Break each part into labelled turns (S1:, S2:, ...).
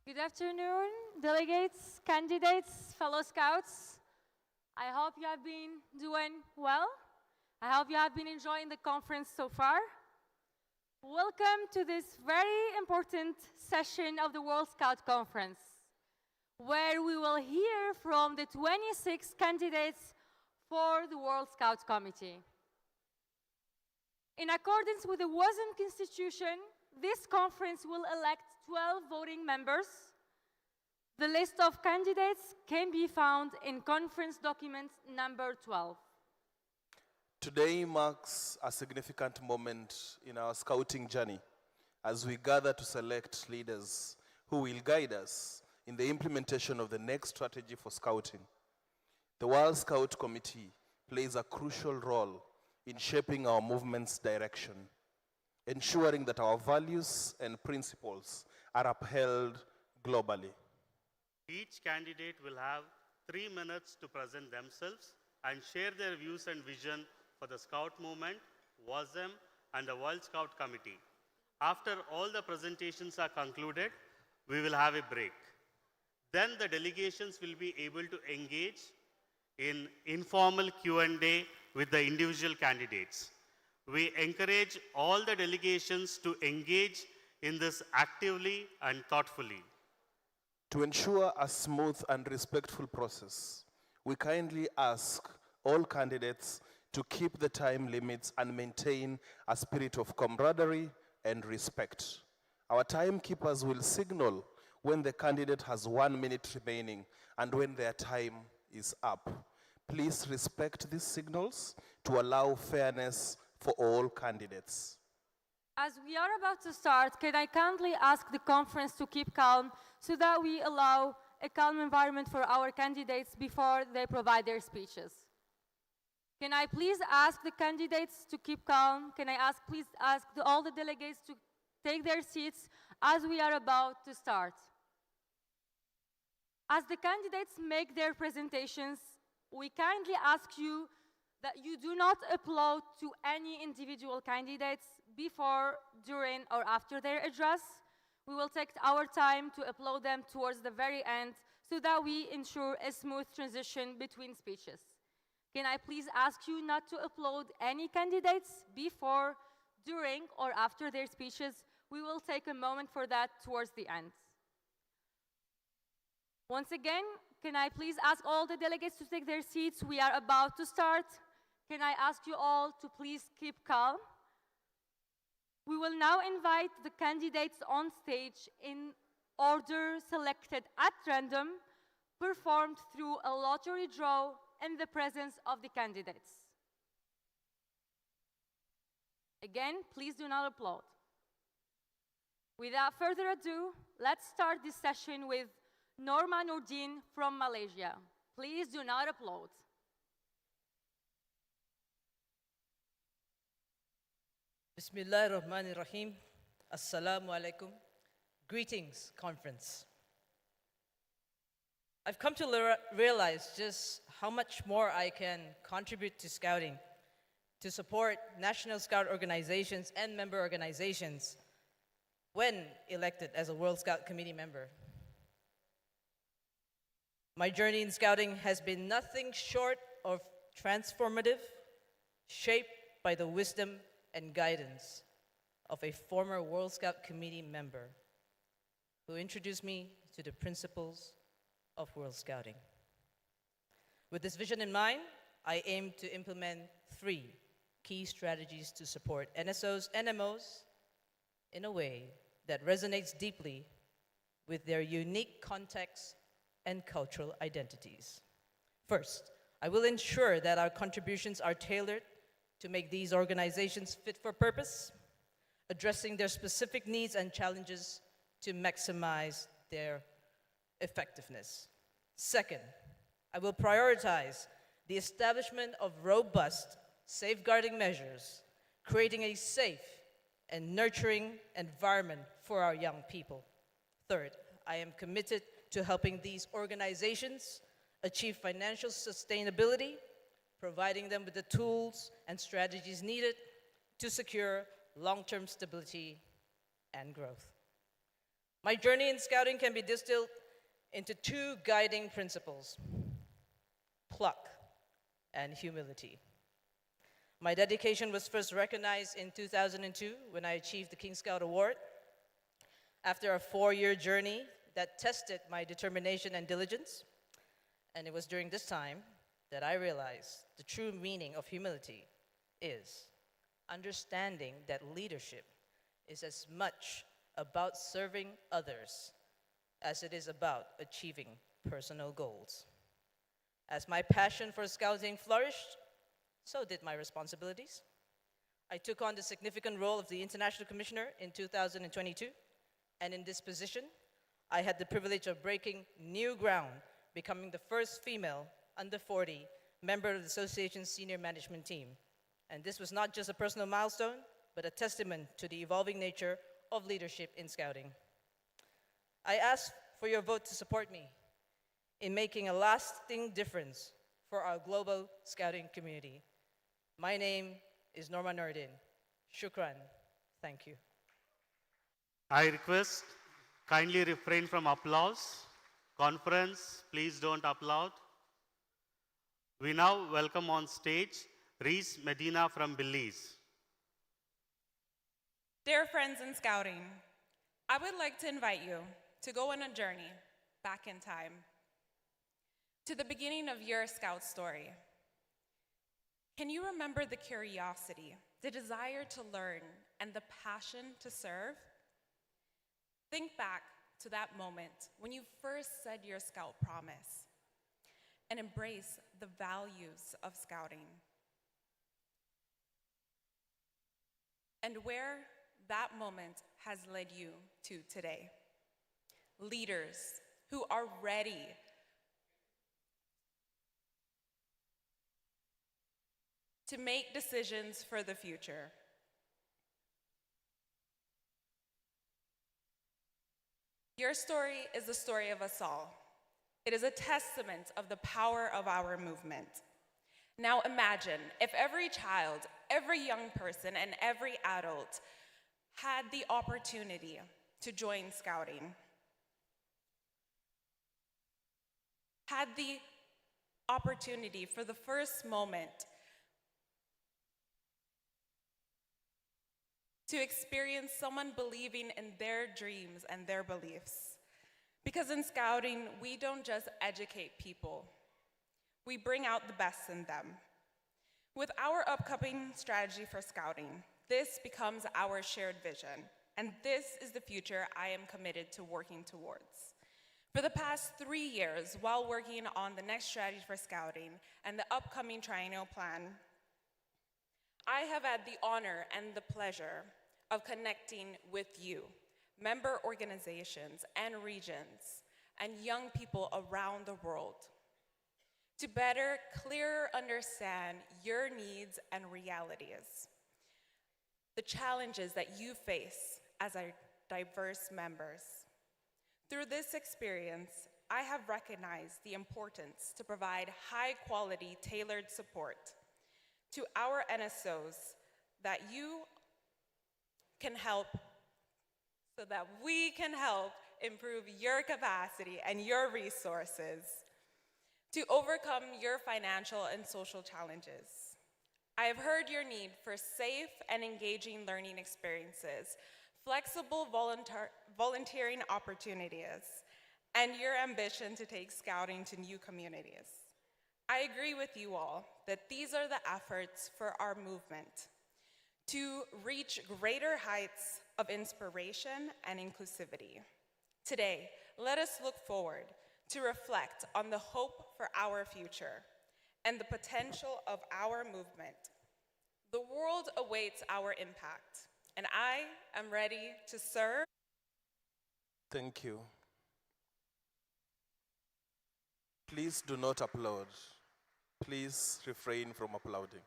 S1: Good afternoon, delegates, candidates, fellow scouts. I hope you have been doing well. I hope you have been enjoying the conference so far. Welcome to this very important session of the World Scout Conference, where we will hear from the 26 candidates for the World Scout Committee. In accordance with the WASM Constitution, this conference will elect 12 voting members. The list of candidates can be found in conference document number 12.
S2: Today marks a significant moment in our scouting journey as we gather to select leaders who will guide us in the implementation of the next strategy for scouting. The World Scout Committee plays a crucial role in shaping our movement's direction, ensuring that our values and principles are upheld globally.
S3: Each candidate will have 3 minutes to present themselves and share their views and vision for the Scout movement, WASM, and the World Scout Committee. After all the presentations are concluded, we will have a break. Then the delegations will be able to engage in informal Q&A with the individual candidates. We encourage all the delegations to engage in this actively and thoughtfully.
S2: To ensure a smooth and respectful process, we kindly ask all candidates to keep the time limits and maintain a spirit of camaraderie and respect. Our timekeepers will signal when the candidate has 1 minute remaining and when their time is up. Please respect these signals to allow fairness for all candidates.
S1: As we are about to start, can I kindly ask the conference to keep calm so that we allow a calm environment for our candidates before they provide their speeches? Can I please ask the candidates to keep calm? Can I please ask all the delegates to take their seats as we are about to start? As the candidates make their presentations, we kindly ask you that you do not upload to any individual candidates before, during, or after their address. We will take our time to upload them towards the very end so that we ensure a smooth transition between speeches. Can I please ask you not to upload any candidates before, during, or after their speeches? We will take a moment for that towards the end. Once again, can I please ask all the delegates to take their seats? We are about to start. Can I ask you all to please keep calm? We will now invite the candidates on stage in order selected at random, performed through a lottery draw in the presence of the candidates. Again, please do not applaud. Without further ado, let's start this session with Norma Nordin from Malaysia. Please do not applaud.
S4: Bismillahirrahmanirrahim. Assalamu alaikum. Greetings, conference. I've come to realize just how much more I can contribute to scouting, to support national scout organizations and member organizations when elected as a World Scout Committee member. My journey in scouting has been nothing short of transformative, shaped by the wisdom and guidance of a former World Scout Committee member who introduced me to the principles of World Scouting. With this vision in mind, I aim to implement 3 key strategies to support NSOs and MOs in a way that resonates deeply with their unique contexts and cultural identities. First, I will ensure that our contributions are tailored to make these organizations fit for purpose, addressing their specific needs and challenges to maximize their effectiveness. Second, I will prioritize the establishment of robust safeguarding measures, creating a safe and nurturing environment for our young people. Third, I am committed to helping these organizations achieve financial sustainability, providing them with the tools and strategies needed to secure long-term stability and growth. My journey in scouting can be distilled into two guiding principles: pluck and humility. My dedication was first recognized in 2002 when I achieved the King Scout Award. After a 4-year journey that tested my determination and diligence, and it was during this time that I realized the true meaning of humility is understanding that leadership is as much about serving others as it is about achieving personal goals. As my passion for scouting flourished, so did my responsibilities. I took on the significant role of the International Commissioner in 2022, and in this position, I had the privilege of breaking new ground, becoming the first female under 40 member of the association's senior management team. And this was not just a personal milestone, but a testament to the evolving nature of leadership in scouting. I ask for your vote to support me in making a lasting difference for our global scouting community. My name is Norma Nordin. Shukran. Thank you.
S3: I request kindly refrain from applause. Conference, please don't applaud. We now welcome on stage Reese Medina from Belize.
S5: Dear friends in scouting, I would like to invite you to go on a journey back in time to the beginning of your scout story. Can you remember the curiosity, the desire to learn, and the passion to serve? Think back to that moment when you first said your scout promise and embrace the values of scouting. And where that moment has led you to today. Leaders who are ready to make decisions for the future. Your story is the story of us all. It is a testament of the power of our movement. Now imagine if every child, every young person, and every adult had the opportunity to join scouting, had the opportunity for the first moment to experience someone believing in their dreams and their beliefs. Because in scouting, we don't just educate people, we bring out the best in them. With our upcoming strategy for scouting, this becomes our shared vision, and this is the future I am committed to working towards. For the past 3 years, while working on the next strategy for scouting and the upcoming triennial plan, I have had the honor and the pleasure of connecting with you, member organizations and regions, and young people around the world to better, clearer understand your needs and realities, the challenges that you face as our diverse members. Through this experience, I have recognized the importance to provide high-quality, tailored support to our NSOs that you can help, so that we can help improve your capacity and your resources to overcome your financial and social challenges. I have heard your need for safe and engaging learning experiences, flexible volunteering opportunities, and your ambition to take scouting to new communities. I agree with you all that these are the efforts for our movement to reach greater heights of inspiration and inclusivity. Today, let us look forward to reflect on the hope for our future and the potential of our movement. The world awaits our impact, and I am ready to serve.
S2: Thank you. Please do not applaud. Please refrain from applauding.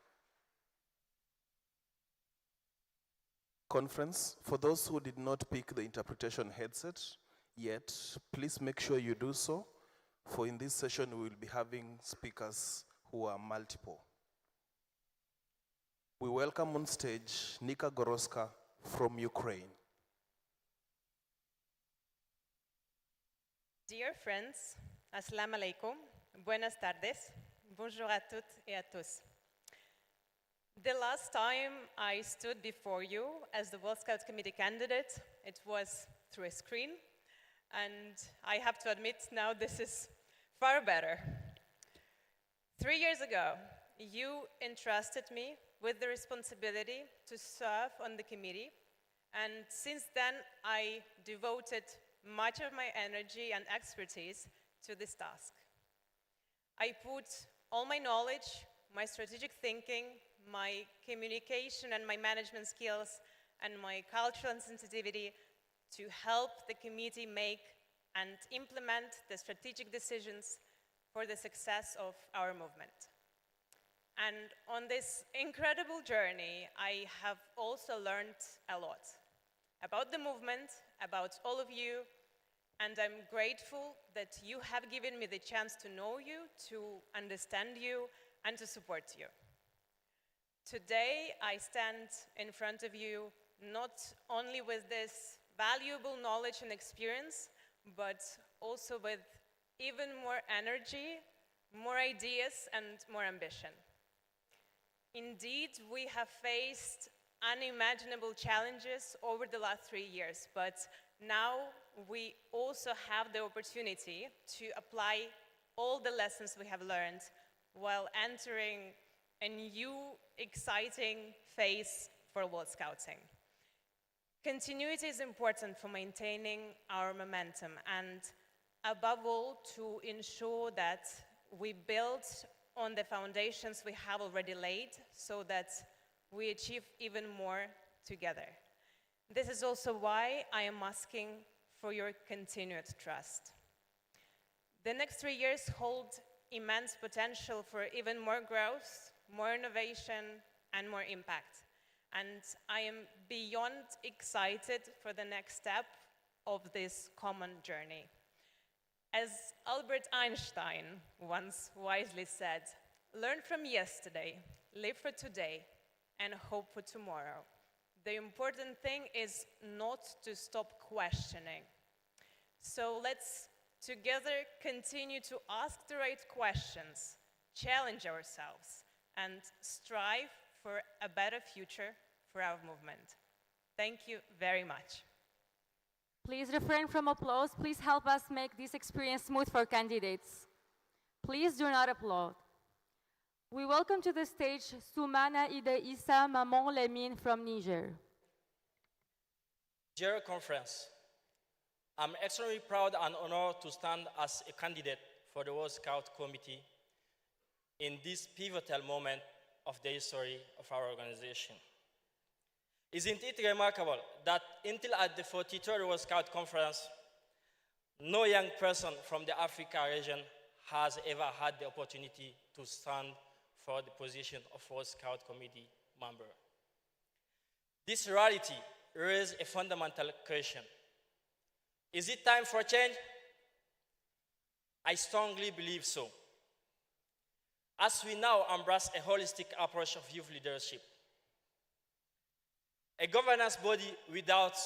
S2: Conference, for those who did not pick the interpretation headset yet, please make sure you do so, for in this session we will be having speakers who are multiple. We welcome on stage Nika Goroska from Ukraine.
S6: Dear friends, Assalamu alaikum, buenas tardes, bonjour à toutes et à tous. The last time I stood before you as the World Scout Committee candidate, it was through a screen, and I have to admit now this is far better. 3 years ago, you entrusted me with the responsibility to serve on the committee, and since then I devoted much of my energy and expertise to this task. I put all my knowledge, my strategic thinking, my communication and my management skills, and my cultural sensitivity to help the committee make and implement the strategic decisions for the success of our movement. And on this incredible journey, I have also learned a lot about the movement, about all of you, and I'm grateful that you have given me the chance to know you, to understand you, and to support you. Today, I stand in front of you not only with this valuable knowledge and experience, but also with even more energy, more ideas, and more ambition. Indeed, we have faced unimaginable challenges over the last 3 years, but now we also have the opportunity to apply all the lessons we have learned while entering a new, exciting phase for World Scouting. Continuity is important for maintaining our momentum and, above all, to ensure that we build on the foundations we have already laid so that we achieve even more together. This is also why I am asking for your continued trust. The next 3 years hold immense potential for even more growth, more innovation, and more impact. And I am beyond excited for the next step of this common journey. As Albert Einstein once wisely said, learn from yesterday, live for today, and hope for tomorrow. The important thing is not to stop questioning. So let's together continue to ask the right questions, challenge ourselves, and strive for a better future for our movement. Thank you very much.
S1: Please refrain from applause. Please help us make this experience smooth for candidates. Please do not applaud. We welcome to the stage Soumana Ide Issa Mamon Lemine from Niger.
S7: Dear conference, I'm extremely proud and honored to stand as a candidate for the World Scout Committee in this pivotal moment of the history of our organization. Isn't it remarkable that until at the 43rd World Scout Conference, no young person from the Africa region has ever had the opportunity to stand for the position of World Scout Committee member. This reality raises a fundamental question. Is it time for change? I strongly believe so. As we now embrace a holistic approach of youth leadership, a governance body without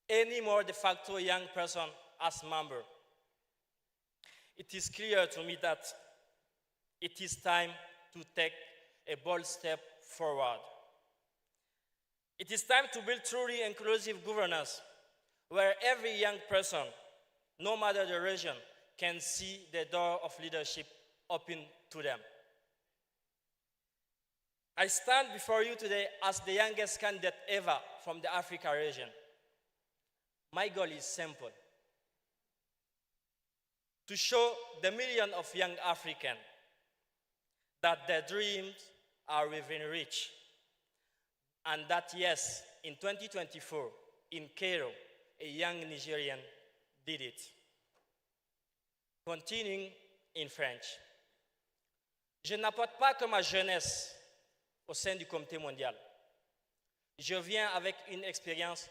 S7: any more de facto young person as member, it is clear to me that it is time to take a bold step forward. It is time to build truly inclusive governance where every young person, no matter the region, can see the door of leadership open to them. I stand before you today as the youngest candidate ever from the Africa region. My goal is simple: to show the millions of young Africans that their dreams are within reach, and that yes, in 2024, in Cairo, a young Nigerian did it. Continuing in French. Je n'apporte pas que ma jeunesse au sein du comité mondial. Je viens avec une expérience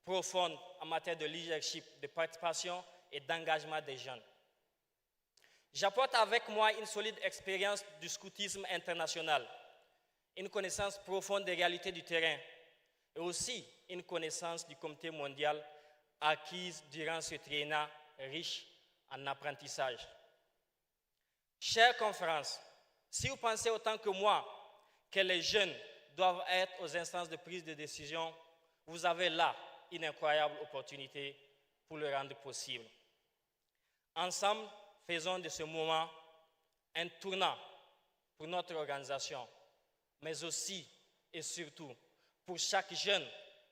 S7: profonde en matière de leadership, de participation et d'engagement des jeunes. J'apporte avec moi une solide expérience du scoutisme international, une connaissance profonde des réalités du terrain et aussi une connaissance du comité mondial acquise durant ce triennat riche en apprentissage. Chère conférence, si vous pensez autant que moi que les jeunes doivent être aux instances de prise de décision, vous avez là une incroyable opportunité pour le rendre possible. Ensemble, faisons de ce moment un tournant pour notre organisation, mais aussi et surtout pour chaque jeune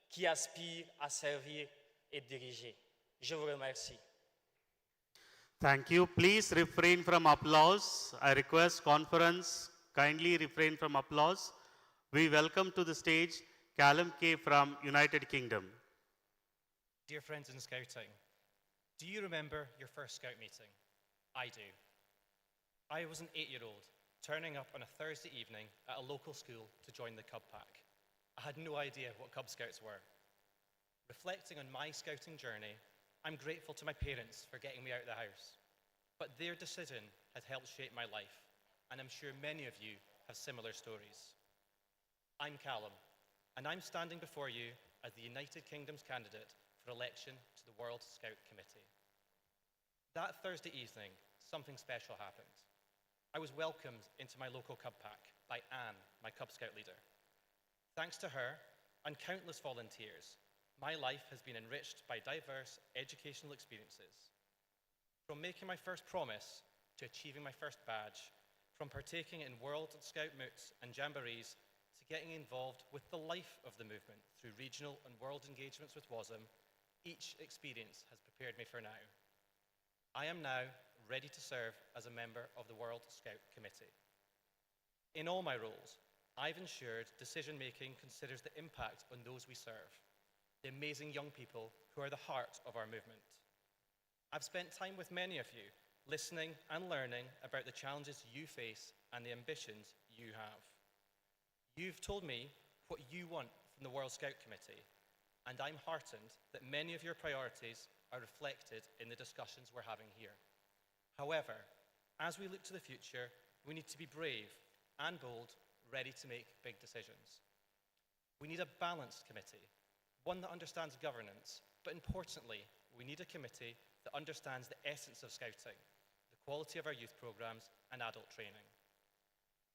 S7: qui aspire à servir et diriger. Je vous remercie.
S3: Thank you. Please refrain from applause. I request conference kindly refrain from applause. We welcome to the stage Callum K. from United Kingdom.
S8: Dear friends in Scouting, do you remember your first Scout meeting? I do. I was an 8-year-old turning up on a Thursday evening at a local school to join the Cub Pack. I had no idea what Cub Scouts were. Reflecting on my Scouting journey, I'm grateful to my parents for getting me out of the house. But their decision has helped shape my life, and I'm sure many of you have similar stories. I'm Callum, and I'm standing before you as the United Kingdom's candidate for election to the World Scout Committee. That Thursday evening, something special happened. I was welcomed into my local Cub Pack by Anne, my Cub Scout leader. Thanks to her and countless volunteers, my life has been enriched by diverse educational experiences. From making my first promise to achieving my first badge, from partaking in World Scout moots and jamborees to getting involved with the life of the movement through regional and world engagements with WASM, each experience has prepared me for now. I am now ready to serve as a member of the World Scout Committee. In all my roles, I've ensured decision-making considers the impact on those we serve, the amazing young people who are the heart of our movement. I've spent time with many of you, listening and learning about the challenges you face and the ambitions you have. You've told me what you want from the World Scout Committee, and I'm heartened that many of your priorities are reflected in the discussions we're having here. However, as we look to the future, we need to be brave and bold, ready to make big decisions. We need a balanced committee, one that understands governance, but importantly, we need a committee that understands the essence of Scouting, the quality of our youth programs and adult training.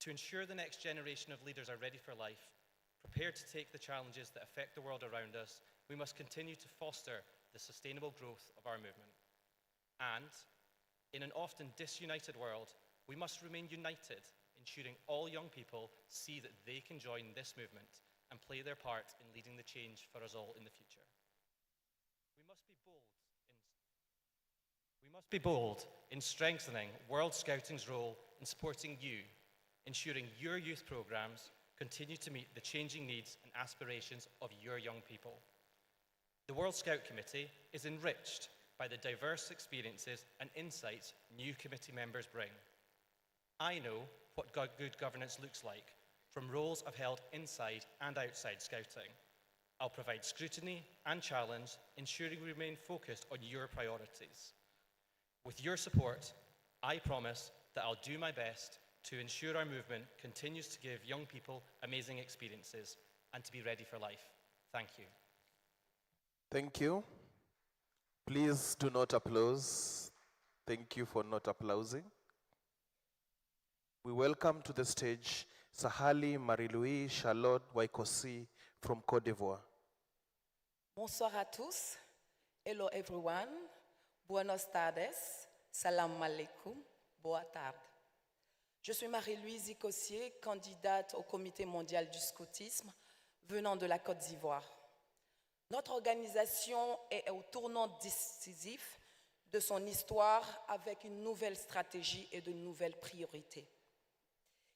S8: To ensure the next generation of leaders are ready for life, prepared to take the challenges that affect the world around us, we must continue to foster the sustainable growth of our movement. And, in an often disunited world, we must remain united, ensuring all young people see that they can join this movement and play their part in leading the change for us all in the future. We must be bold in strengthening World Scouting's role in supporting you, ensuring your youth programs continue to meet the changing needs and aspirations of your young people. The World Scout Committee is enriched by the diverse experiences and insights new committee members bring. I know what good governance looks like from roles I've held inside and outside Scouting. I'll provide scrutiny and challenge, ensuring we remain focused on your priorities. With your support, I promise that I'll do my best to ensure our movement continues to give young people amazing experiences and to be ready for life. Thank you.
S2: Thank you. Please do not applause. Thank you for not applauding. We welcome to the stage Sahali Marie-Louise Charlotte Waikosi from Côte d'Ivoire.
S9: Bonsoir à tous. Hello everyone. Buenos tardes. Salam alaikum. Boa tarde. Je suis Marie-Louise Icossier, candidate au Comité mondial du scoutisme venant de la Côte d'Ivoire. Notre organisation est au tournant décisif de son histoire avec une nouvelle stratégie et de nouvelles priorités.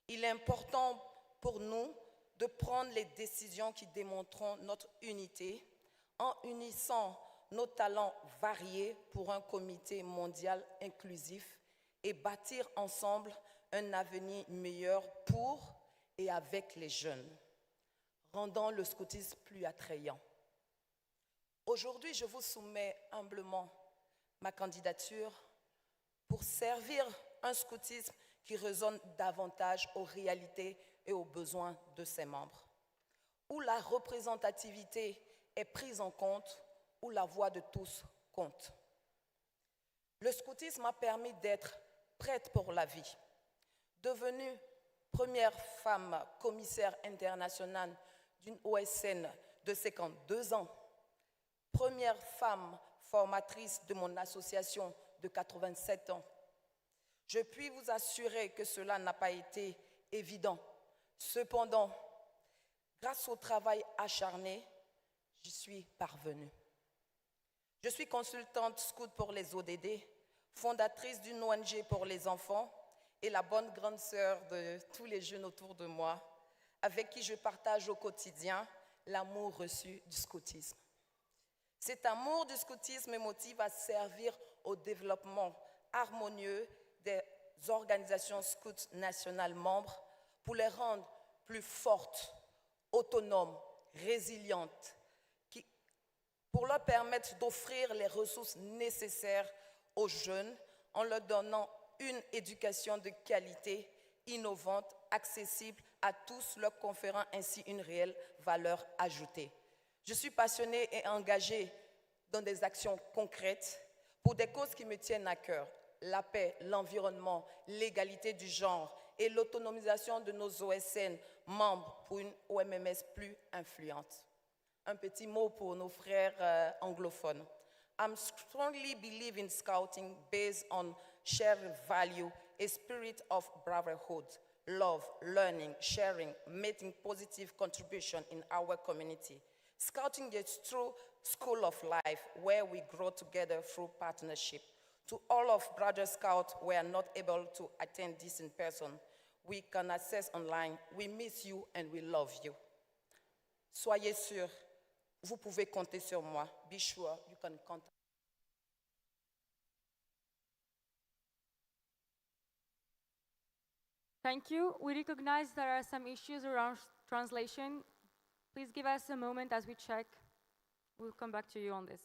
S9: Il est important pour nous de prendre les décisions qui démontreront notre unité en unissant nos talents variés pour un comité mondial inclusif et bâtir ensemble un avenir meilleur pour et avec les jeunes, rendant le scoutisme plus attrayant. Aujourd'hui, je vous soumets humblement ma candidature pour servir un scoutisme qui résonne davantage aux réalités et aux besoins de ses membres, où la représentativité est prise en compte, où la voix de tous compte. Le scoutisme m'a permis d'être prête pour la vie. Devenue première femme commissaire internationale d'une OSN de 52 ans, première femme formatrice de mon association de 87 ans. Je puis vous assurer que cela n'a pas été évident. Cependant, grâce au travail acharné, j'y suis parvenue. Je suis consultante scout pour les ODD, fondatrice d'une ONG pour les enfants et la bonne grande sœur de tous les jeunes autour de moi, avec qui je partage au quotidien l'amour reçu du scoutisme. Cet amour du scoutisme me motive à servir au développement harmonieux des organisations scouts nationales membres pour les rendre plus fortes, autonomes, résilientes, pour leur permettre d'offrir les ressources nécessaires aux jeunes en leur donnant une éducation de qualité, innovante, accessible à tous, leur conférant ainsi une réelle valeur ajoutée. Je suis passionnée et engagée dans des actions concrètes pour des causes qui me tiennent à cœur: la paix, l'environnement, l'égalité du genre et l'autonomisation de nos OSN membres pour une OMMS plus influente. Un petit mot pour nos frères anglophones. I strongly believe in scouting based on shared value, a spirit of brotherhood, love, learning, sharing, making positive contribution in our community. Scouting is a true school of life where we grow together through partnership. To all of Brother Scouts who are not able to attend this in person, we can access online. We miss you and we love you. Soyez sûrs, vous pouvez compter sur moi. Be sure you can count.
S1: Thank you. We recognize there are some issues around translation. Please give us a moment as we check. We'll come back to you on this.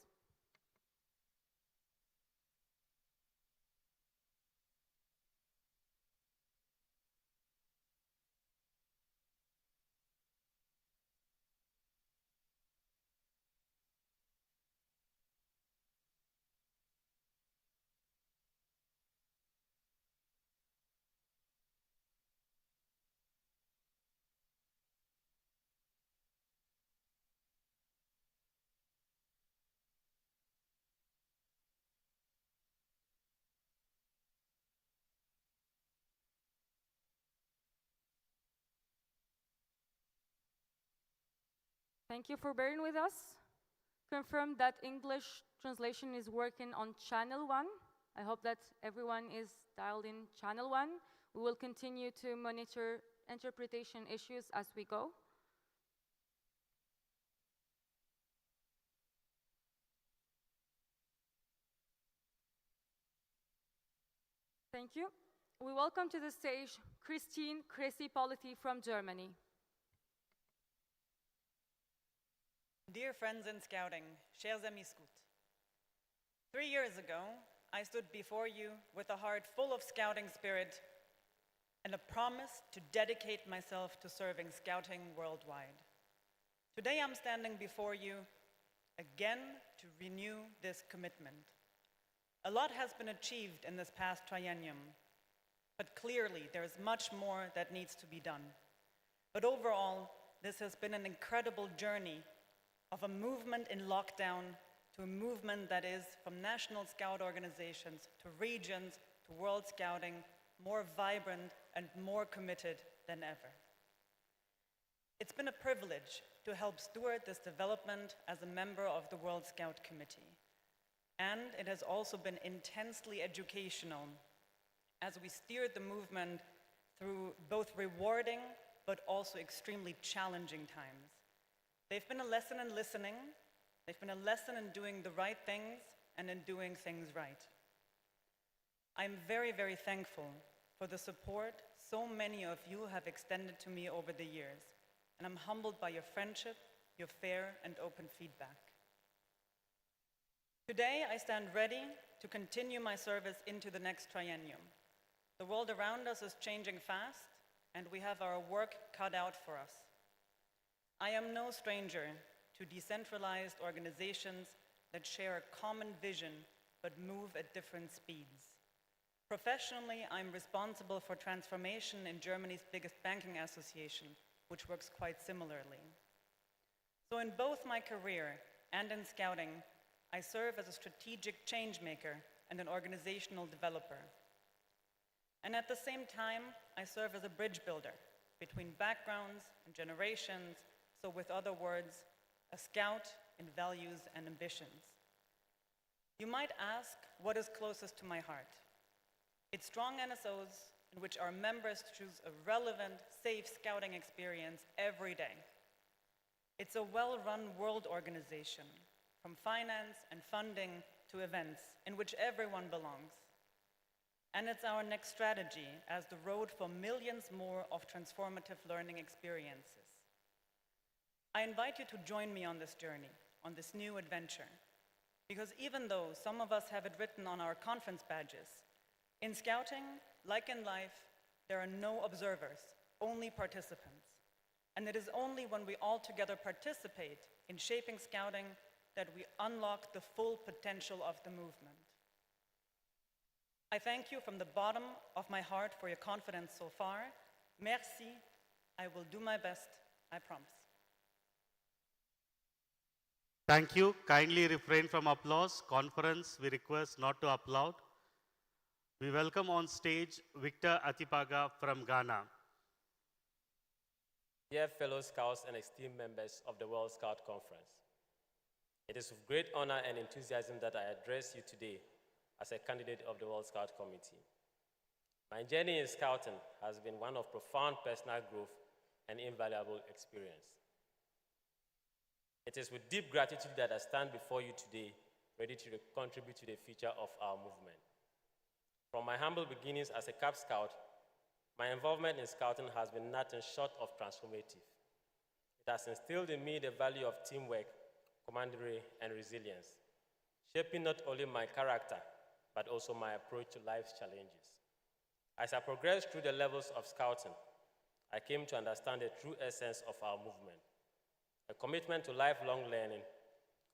S1: Thank you for bearing with us. Confirm that English translation is working on channel 1. I hope that everyone is dialed in channel 1. We will continue to monitor interpretation issues as we go. Thank you. We welcome to the stage Christine Cressy-Polity from Germany.
S10: Dear friends in Scouting, chers amis scouts. 3 years ago, I stood before you with a heart full of Scouting spirit and a promise to dedicate myself to serving Scouting worldwide. Today I'm standing before you again to renew this commitment. A lot has been achieved in this past triennium, but clearly there is much more that needs to be done. But overall, this has been an incredible journey of a movement in lockdown to a movement that is, from national scout organizations to regions to World Scouting, more vibrant and more committed than ever. It's been a privilege to help steward this development as a member of the World Scout Committee. And it has also been intensely educational as we steered the movement through both rewarding but also extremely challenging times. They've been a lesson in listening, they've been a lesson in doing the right things and in doing things right. I'm very, very thankful for the support so many of you have extended to me over the years, and I'm humbled by your friendship, your fair and open feedback. Today, I stand ready to continue my service into the next triennium. The world around us is changing fast, and we have our work cut out for us. I am no stranger to decentralized organizations that share a common vision but move at different speeds. Professionally, I'm responsible for transformation in Germany's biggest banking association, which works quite similarly. So in both my career and in Scouting, I serve as a strategic change maker and an organizational developer. And at the same time, I serve as a bridge builder between backgrounds and generations, so with other words, a scout in values and ambitions. You might ask, what is closest to my heart? It's strong NSOs in which our members choose a relevant, safe scouting experience every day. It's a well-run world organization, from finance and funding to events, in which everyone belongs. And it's our next strategy as the road for millions more of transformative learning experiences. I invite you to join me on this journey, on this new adventure. Because even though some of us have it written on our conference badges, in Scouting, like in life, there are no observers, only participants. And it is only when we all together participate in shaping Scouting that we unlock the full potential of the movement. I thank you from the bottom of my heart for your confidence so far. Merci. I will do my best, I promise.
S3: Thank you. Kindly refrain from applause. Conference, we request not to applaud. We welcome on stage Victor Atipaga from Ghana.
S11: Dear fellow Scouts and esteemed members of the World Scout Conference, it is with great honor and enthusiasm that I address you today as a candidate of the World Scout Committee. My journey in Scouting has been one of profound personal growth and invaluable experience. It is with deep gratitude that I stand before you today, ready to contribute to the future of our movement. From my humble beginnings as a Cub Scout, my involvement in Scouting has been nothing short of transformative. It has instilled in me the value of teamwork, camaraderie, and resilience, shaping not only my character, but also my approach to life's challenges. As I progressed through the levels of Scouting, I came to understand the true essence of our movement, a commitment to lifelong learning,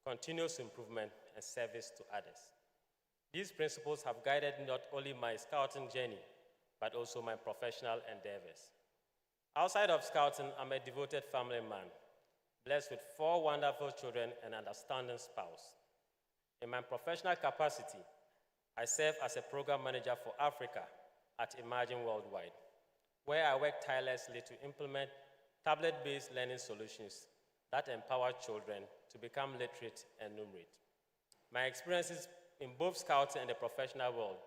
S11: continuous improvement, and service to others. These principles have guided not only my Scouting journey, but also my professional endeavors. Outside of Scouting, I'm a devoted family man, blessed with 4 wonderful children and an understanding spouse. In my professional capacity, I serve as a program manager for Africa at Imagine Worldwide, where I work tirelessly to implement tablet-based learning solutions that empower children to become literate and numerate. My experiences in both Scouting and the professional world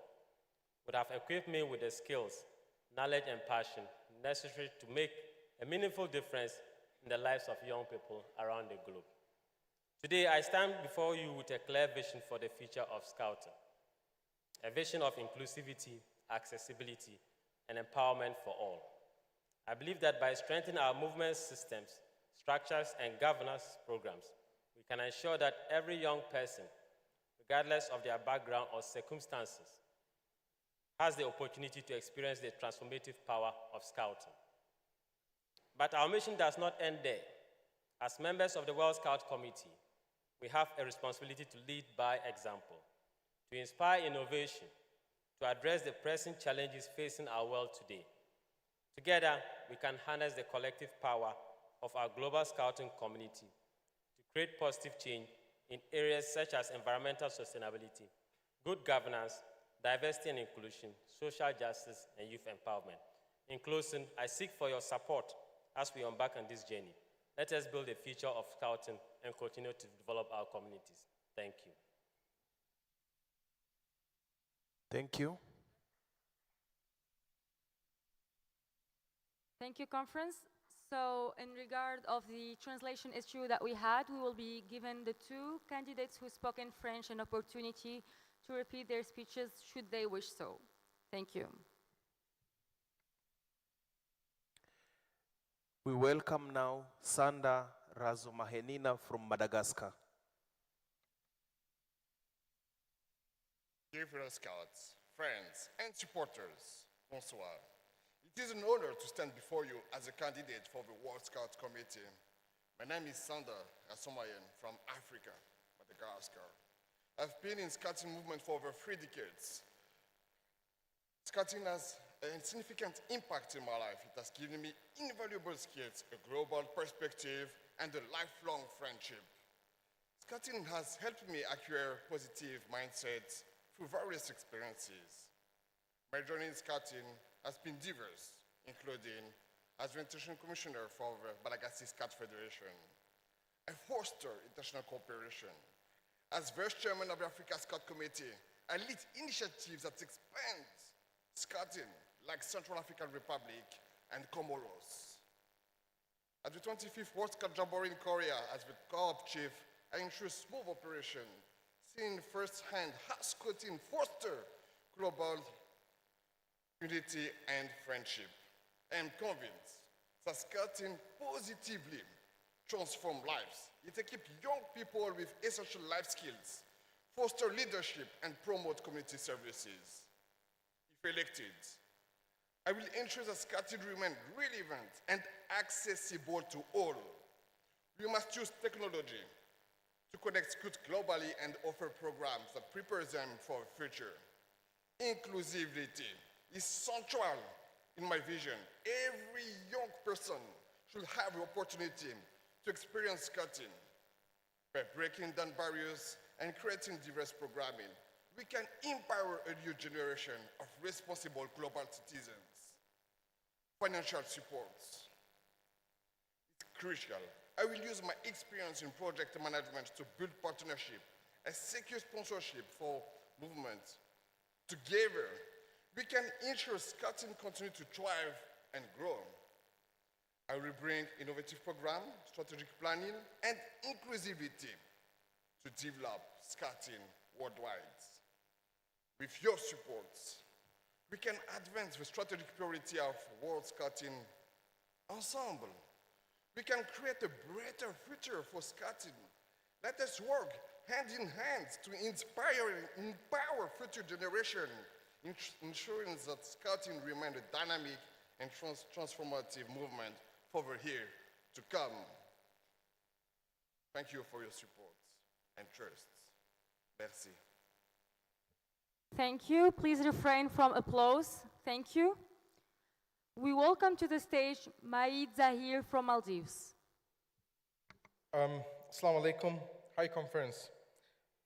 S11: would have equipped me with the skills, knowledge, and passion necessary to make a meaningful difference in the lives of young people around the globe. Today, I stand before you with a clear vision for the future of Scouting, a vision of inclusivity, accessibility, and empowerment for all. I believe that by strengthening our movement systems, structures, and governance programs, we can ensure that every young person, regardless of their background or circumstances, has the opportunity to experience the transformative power of Scouting. But our mission does not end there. As members of the World Scout Committee, we have a responsibility to lead by example, to inspire innovation, to address the pressing challenges facing our world today. Together, we can harness the collective power of our global Scouting community to create positive change in areas such as environmental sustainability, good governance, diversity and inclusion, social justice, and youth empowerment. In closing, I seek for your support as we embark on this journey. Let us build a future of Scouting and continue to develop our communities. Thank you.
S2: Thank you.
S1: Thank you, conference. So in regard of the translation issue that we had, we will be given the 2 candidates who spoke in French an opportunity to repeat their speeches should they wish so. Thank you.
S2: We welcome now Sanda Razumahenina from Madagascar.
S12: Dear fellow Scouts, friends, and supporters, bonsoir. It is an honor to stand before you as a candidate for the World Scout Committee. My name is Sanda Razumahen from Africa, Madagascar. I've been in Scouting movement for over 3 decades. Scouting has a significant impact in my life. It has given me invaluable skills, a global perspective, and a lifelong friendship. Scouting has helped me acquire positive mindsets through various experiences. My journey in Scouting has been diverse, including as Orientation Commissioner for the Malagasy Scout Federation. I foster international cooperation. As Vice Chairman of the Africa Scout Committee, I lead initiatives that expand Scouting, like Central African Republic and Comoros. At the 25th World Scout Jamboree in Korea, as the co-op chief, I ensure smooth operation, seeing firsthand how Scouting foster global unity and friendship. I am convinced that Scouting positively transforms lives. It equips young people with essential life skills, foster leadership, and promote community services. If elected, I will ensure that Scouting remains relevant and accessible to all. We must use technology to connect Scouts globally and offer programs that prepare them for the future. Inclusivity is central in my vision. Every young person should have the opportunity to experience Scouting. By breaking down barriers and creating diverse programming, we can empower a new generation of responsible global citizens. Financial support is crucial. I will use my experience in project management to build partnership and secure sponsorship for movement. Together, we can ensure Scouting continue to thrive and grow. I will bring innovative programs, strategic planning, and inclusivity to develop Scouting worldwide. With your support, we can advance the strategic priority of World Scouting ensemble. We can create a brighter future for Scouting. Let us work hand in hand to empower future generations, ensuring that Scouting remains a dynamic and transformative movement for the year to come. Thank you for your support and trust. Merci.
S1: Thank you. Please refrain from applause. Thank you. We welcome to the stage Maid Zahir from Maldives.
S13: Assalamu alaikum. High Conference.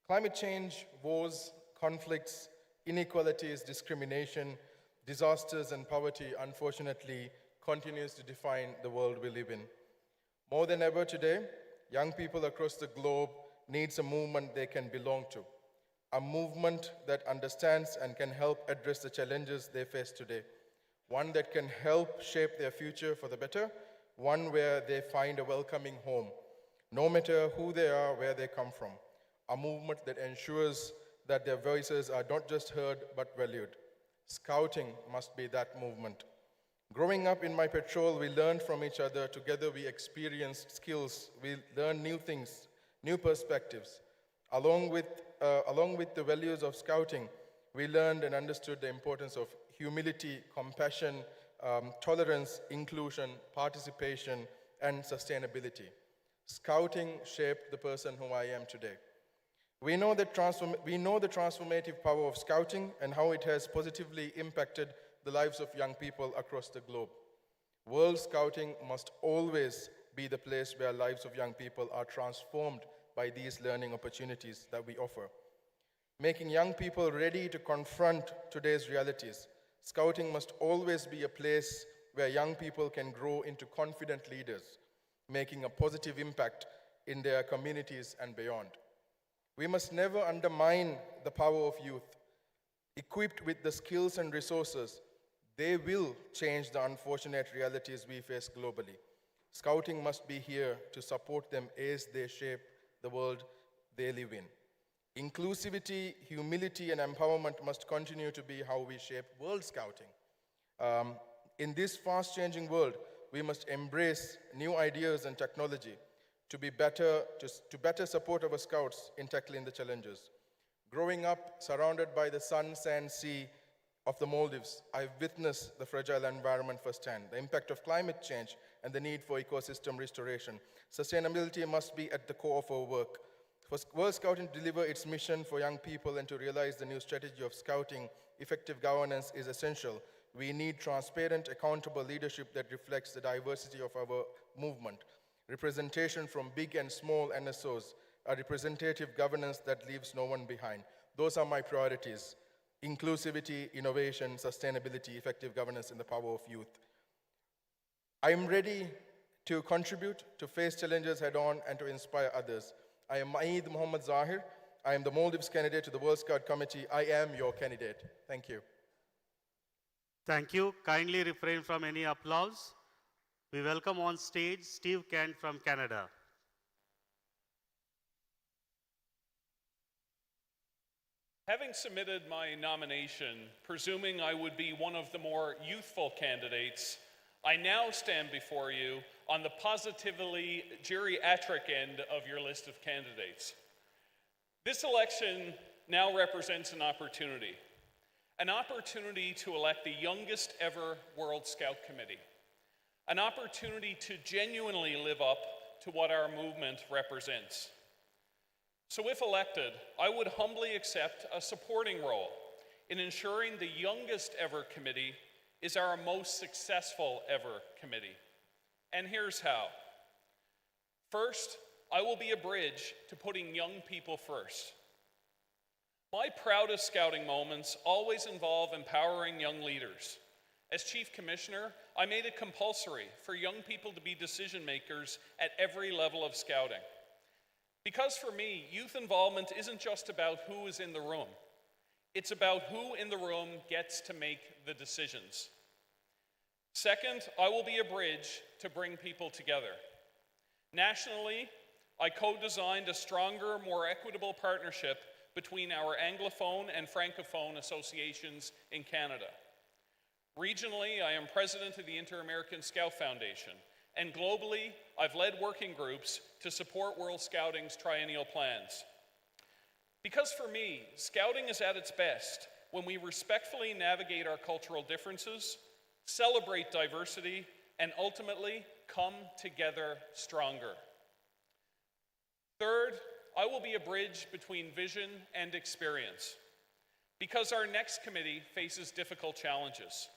S13: Climate change, wars, conflicts, inequalities, discrimination, disasters, and poverty, unfortunately, continues to define the world we live in. More than ever today, young people across the globe needs a movement they can belong to, a movement that understands and can help address the challenges they face today, one that can help shape their future for the better, one where they find a welcoming home, no matter who they are, where they come from, a movement that ensures that their voices are not just heard but valued. Scouting must be that movement. Growing up in my patrol, we learned from each other. Together we experienced skills, we learned new things, new perspectives. Along with the values of Scouting, we learned and understood the importance of humility, compassion, tolerance, inclusion, participation, and sustainability. Scouting shaped the person who I am today. We know the transformative power of Scouting and how it has positively impacted the lives of young people across the globe. World Scouting must always be the place where lives of young people are transformed by these learning opportunities that we offer. Making young people ready to confront today's realities, Scouting must always be a place where young people can grow into confident leaders, making a positive impact in their communities and beyond. We must never undermine the power of youth. Equipped with the skills and resources, they will change the unfortunate realities we face globally. Scouting must be here to support them as they shape the world they live in. Inclusivity, humility, and empowerment must continue to be how we shape World Scouting. In this fast-changing world, we must embrace new ideas and technology to better support our scouts in tackling the challenges. Growing up surrounded by the sun, sand, sea of the Maldives, I've witnessed the fragile environment firsthand, the impact of climate change, and the need for ecosystem restoration. Sustainability must be at the core of our work. For World Scouting to deliver its mission for young people and to realize the new strategy of Scouting, effective governance is essential. We need transparent, accountable leadership that reflects the diversity of our movement. Representation from big and small NSOs, a representative governance that leaves no one behind. Those are my priorities: inclusivity, innovation, sustainability, effective governance, and the power of youth. I am ready to contribute, to face challenges head-on, and to inspire others. I am Maeed Muhammad Zahir. I am the Maldives candidate to the World Scout Committee. I am your candidate. Thank you.
S3: Thank you. Kindly refrain from any applause. We welcome on stage Steve Kent from Canada.
S14: Having submitted my nomination, presuming I would be one of the more youthful candidates, I now stand before you on the positively geriatric end of your list of candidates. This election now represents an opportunity to elect the youngest ever World Scout Committee, an opportunity to genuinely live up to what our movement represents. So if elected, I would humbly accept a supporting role in ensuring the youngest ever committee is our most successful ever committee. And here's how. First, I will be a bridge to putting young people first. My proudest scouting moments always involve empowering young leaders. As Chief Commissioner, I made it compulsory for young people to be decision makers at every level of scouting. Because for me, youth involvement isn't just about who is in the room. It's about who in the room gets to make the decisions. Second, I will be a bridge to bring people together. Nationally, I co-designed a stronger, more equitable partnership between our Anglophone and Francophone associations in Canada. Regionally, I am president of the Inter-American Scout Foundation, and globally, I've led working groups to support World Scouting's triennial plans. Because for me, Scouting is at its best when we respectfully navigate our cultural differences, celebrate diversity, and ultimately come together stronger. Third, I will be a bridge between vision and experience. Because our next committee faces difficult challenges.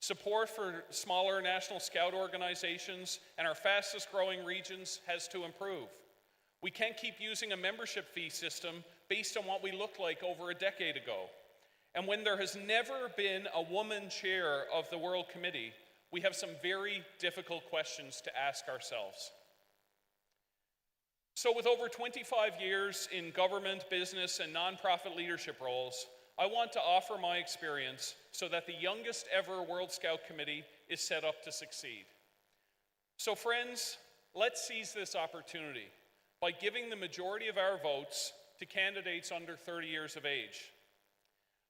S14: Support for smaller national scout organizations and our fastest growing regions has to improve. We can't keep using a membership fee system based on what we looked like over a decade ago. And when there has never been a woman chair of the World Committee, we have some very difficult questions to ask ourselves. So with over 25 years in government, business, and nonprofit leadership roles, I want to offer my experience so that the youngest ever World Scout Committee is set up to succeed. So friends, let's seize this opportunity by giving the majority of our votes to candidates under 30 years of age.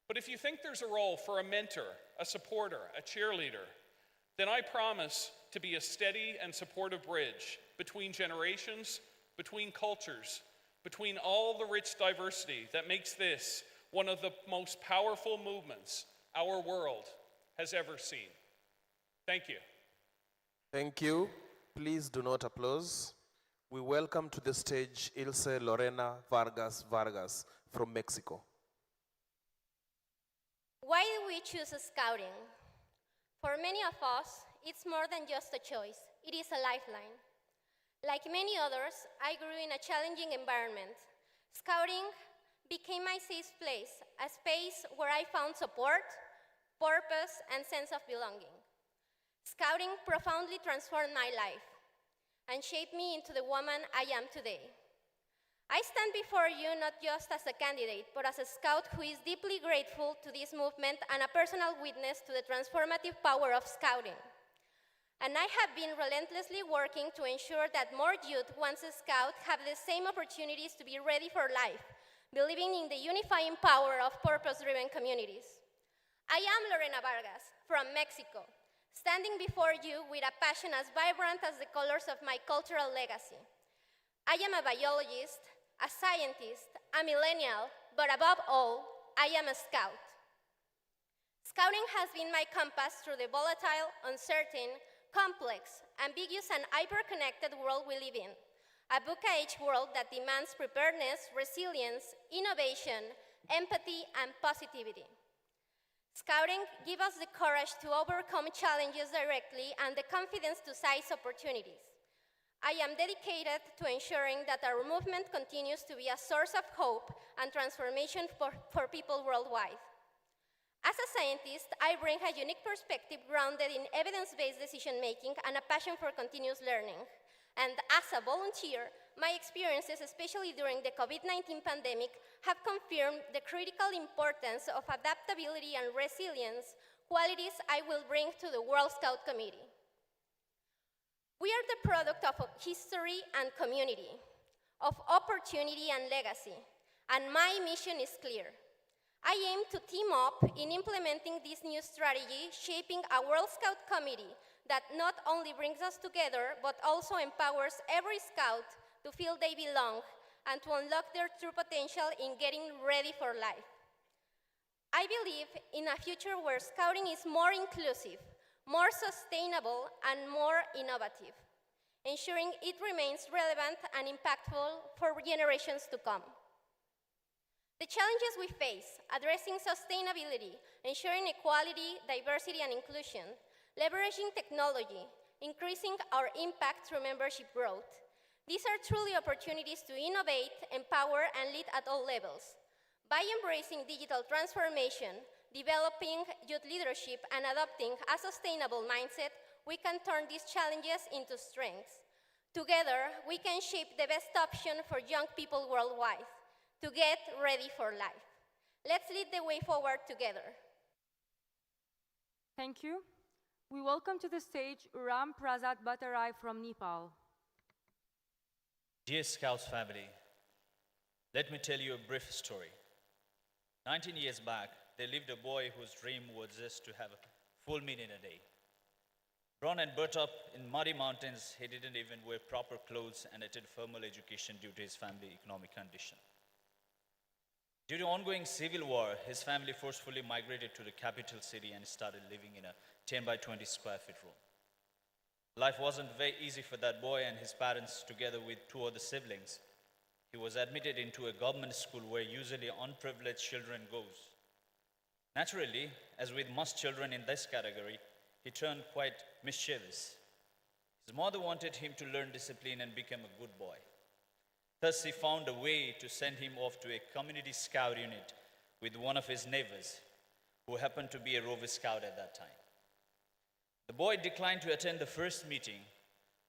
S14: But if you think there's a role for a mentor, a supporter, a cheerleader, then I promise to be a steady and supportive bridge between generations, between cultures, between all the rich diversity that makes this one of the most powerful movements our world has ever seen. Thank you.
S2: Thank you. Please do not applause. We welcome to the stage Ilse Lorena Vargas from Mexico.
S15: Why do we choose Scouting? For many of us, it's more than just a choice. It is a lifeline. Like many others, I grew in a challenging environment. Scouting became my safe place, a space where I found support, purpose, and sense of belonging. Scouting profoundly transformed my life and shaped me into the woman I am today. I stand before you not just as a candidate, but as a scout who is deeply grateful to this movement and a personal witness to the transformative power of Scouting. And I have been relentlessly working to ensure that more youth, once a scout, have the same opportunities to be ready for life, believing in the unifying power of purpose-driven communities. I am Lorena Vargas from Mexico, standing before you with a passion as vibrant as the colors of my cultural legacy. I am a biologist, a scientist, a millennial, but above all, I am a scout. Scouting has been my compass through the volatile, uncertain, complex, ambiguous, and hyper-connected world we live in. a VUCA-age world that demands preparedness, resilience, innovation, empathy, and positivity. Scouting gives us the courage to overcome challenges directly and the confidence to seize opportunities. I am dedicated to ensuring that our movement continues to be a source of hope and transformation for people worldwide. As a scientist, I bring a unique perspective grounded in evidence-based decision-making and a passion for continuous learning. And as a volunteer, my experiences, especially during the COVID-19 pandemic, have confirmed the critical importance of adaptability and resilience, qualities I will bring to the World Scout Committee. We are the product of history and community, of opportunity and legacy, and my mission is clear. I aim to team up in implementing this new strategy, shaping a World Scout Committee that not only brings us together, but also empowers every Scout to feel they belong and to unlock their true potential in getting ready for life. I believe in a future where Scouting is more inclusive, more sustainable, and more innovative, ensuring it remains relevant and impactful for generations to come. The challenges we face, addressing sustainability, ensuring equality, diversity, and inclusion, leveraging technology, increasing our impact through membership growth. These are truly opportunities to innovate, empower, and lead at all levels. By embracing digital transformation, developing youth leadership, and adopting a sustainable mindset, we can turn these challenges into strengths. Together, we can shape the best option for young people worldwide to get ready for life. Let's lead the way forward together.
S1: Thank you. We welcome to the stage Ram Prasad Bhattarai from Nepal.
S16: Dear Scouts family, let me tell you a brief story. 19 years back, there lived a boy whose dream was just to have a full meal in a day. Born and brought up in muddy mountains, he didn't even wear proper clothes and attend formal education due to his family economic condition. Due to ongoing civil war, his family forcefully migrated to the capital city and started living in a 10 by 20 square feet room. Life wasn't very easy for that boy and his parents, together with two other siblings. He was admitted into a government school where usually unprivileged children goes. Naturally, as with most children in this category, he turned quite mischievous. His mother wanted him to learn discipline and become a good boy. Thus, he found a way to send him off to a community scout unit with one of his neighbors, who happened to be a Rover Scout at that time. The boy declined to attend the first meeting,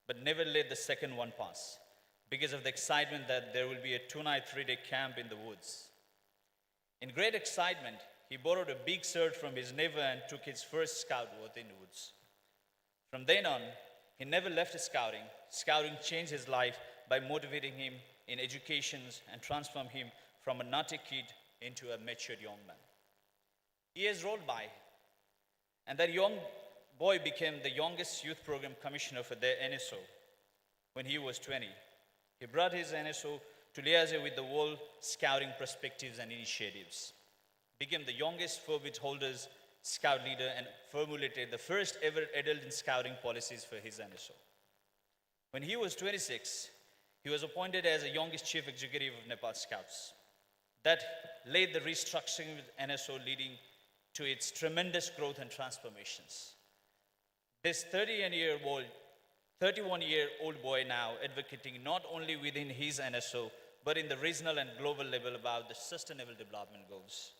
S16: but never let the second one pass, because of the excitement that there will be a 2-night, 3-day camp in the woods. In great excitement, he borrowed a big shirt from his neighbor and took his first scout walk in the woods. From then on, he never left scouting. Scouting changed his life by motivating him in education and transformed him from a naughty kid into a matured young man. Years rolled by, and that young boy became the youngest youth program commissioner for their NSO when he was 20. He brought his NSO to liaise with the world scouting perspectives and initiatives, became the youngest forbid holders scout leader, and formulated the first ever adult in scouting policies for his NSO. When he was 26, he was appointed as the youngest chief executive of Nepal Scouts. That laid the restructuring of NSO, leading to its tremendous growth and transformations. This 31-year-old boy now advocating not only within his NSO, but in the regional and global level about the sustainable development goals.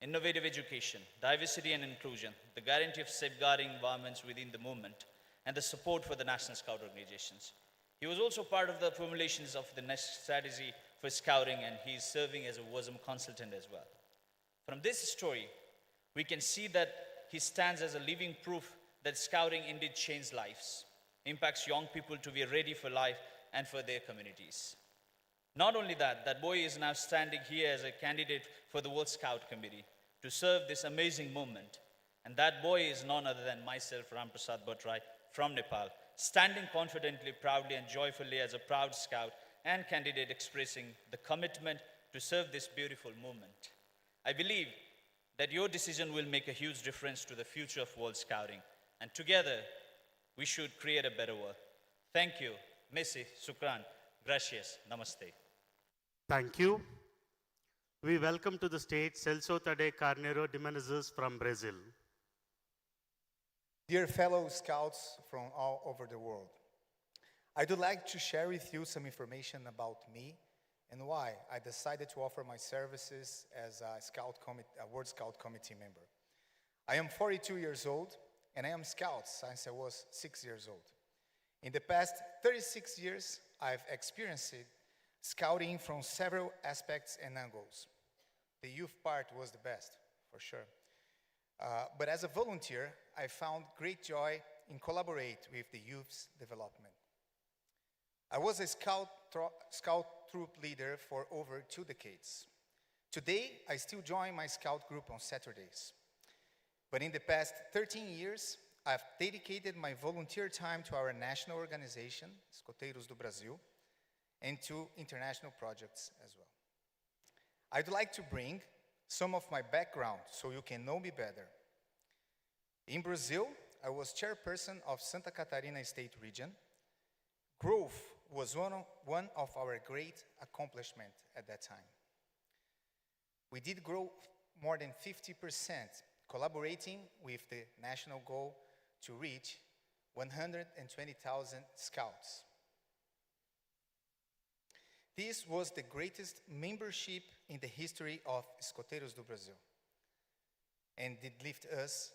S16: Innovative education, diversity and inclusion, the guarantee of safeguarding environments within the movement, and the support for the National Scout organizations. He was also part of the formulations of the next strategy for scouting, and he is serving as a WASM consultant as well. From this story, we can see that he stands as a living proof that scouting indeed changes lives, impacts young people to be ready for life and for their communities. Not only that, that boy is now standing here as a candidate for the World Scout Committee to serve this amazing movement. And that boy is none other than myself, Ram Prasad Bhattarai from Nepal, standing confidently, proudly, and joyfully as a proud scout and candidate expressing the commitment to serve this beautiful movement. I believe that your decision will make a huge difference to the future of World Scouting, and together we should create a better world. Thank you, Messi, Sukran, Gracias. Namaste.
S3: Thank you. We welcome to the stage Celso Tade Carneiro de Menezes from Brazil.
S17: Dear fellow scouts from all over the world, I would like to share with you some information about me and why I decided to offer my services as a World Scout Committee member. I am 42 years old, and I am scout since I was 6 years old. In the past 36 years, I've experienced scouting from several aspects and angles. The youth part was the best, for sure. But as a volunteer, I found great joy in collaborate with the youth's development. I was a scout troop leader for over 2 decades. Today, I still join my scout group on Saturdays. But in the past 13 years, I've dedicated my volunteer time to our national organization, Escoteiros do Brasil, and to international projects as well. I'd like to bring some of my background so you can know me better. In Brazil, I was chairperson of Santa Catarina State Region. Growth was one of our great accomplishments at that time. We did grow more than 50%, collaborating with the national goal to reach 120,000 scouts. This was the greatest membership in the history of Escoteiros do Brasil, and did lift us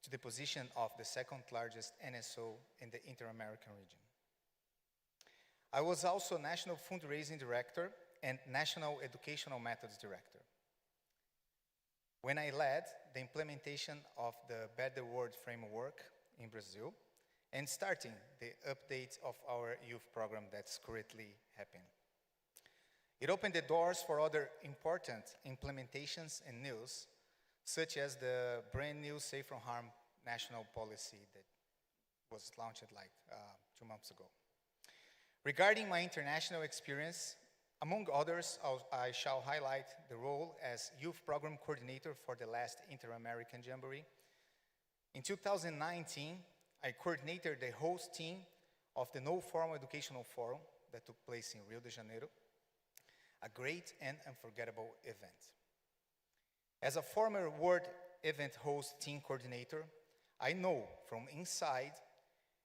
S17: to the position of the second largest NSO in the Inter-American region. I was also National Fundraising Director and National Educational Methods Director. When I led the implementation of the Better World Framework in Brazil and starting the update of our youth program that's currently happening. It opened the doors for other important implementations and news, such as the brand new Safe from Harm national policy that was launched like 2 months ago. Regarding my international experience, among others, I shall highlight the role as youth program coordinator for the last Inter-American Jamboree. In 2019, I coordinated the host team of the No Formal Educational Forum that took place in Rio de Janeiro, a great and unforgettable event. As a former World Event Host Team Coordinator, I know from inside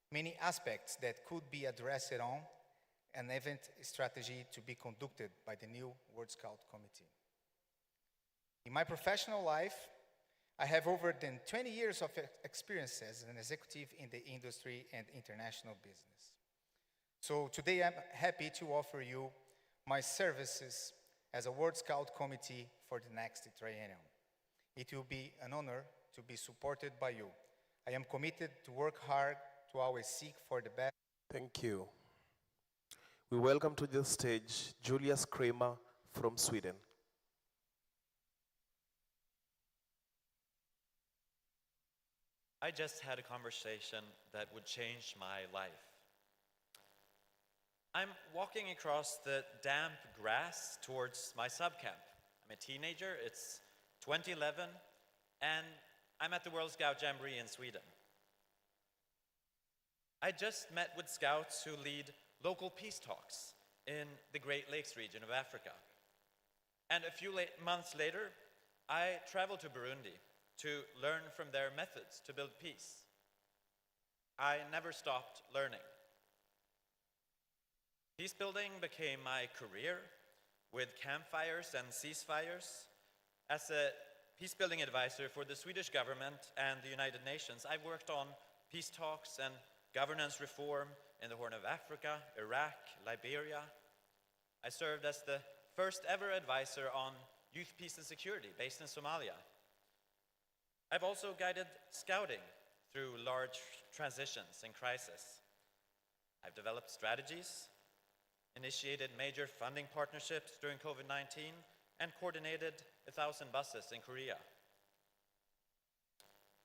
S17: many aspects that could be addressed on an event strategy to be conducted by the new World Scout Committee. In my professional life, I have over 20 years of experience as an executive in the industry and international business. So today I'm happy to offer you my services as a World Scout Committee for the next triennium. It will be an honor to be supported by you. I am committed to work hard to always seek for the best.
S2: Thank you. We welcome to the stage Julius Kramer from Sweden.
S18: I just had a conversation that would change my life. I'm walking across the damp grass towards my subcamp. I'm a teenager, it's 2011, and I'm at the World Scout Jamboree in Sweden. I just met with scouts who lead local peace talks in the Great Lakes region of Africa. And a few months later, I traveled to Burundi to learn from their methods to build peace. I never stopped learning. Peace building became my career with campfires and ceasefires. As a peace building advisor for the Swedish government and the United Nations, I've worked on peace talks and governance reform in the Horn of Africa, Iraq, Liberia. I served as the first ever advisor on youth peace and security based in Somalia. I've also guided scouting through large transitions and crisis. I've developed strategies, initiated major funding partnerships during COVID-19, and coordinated 1,000 buses in Korea.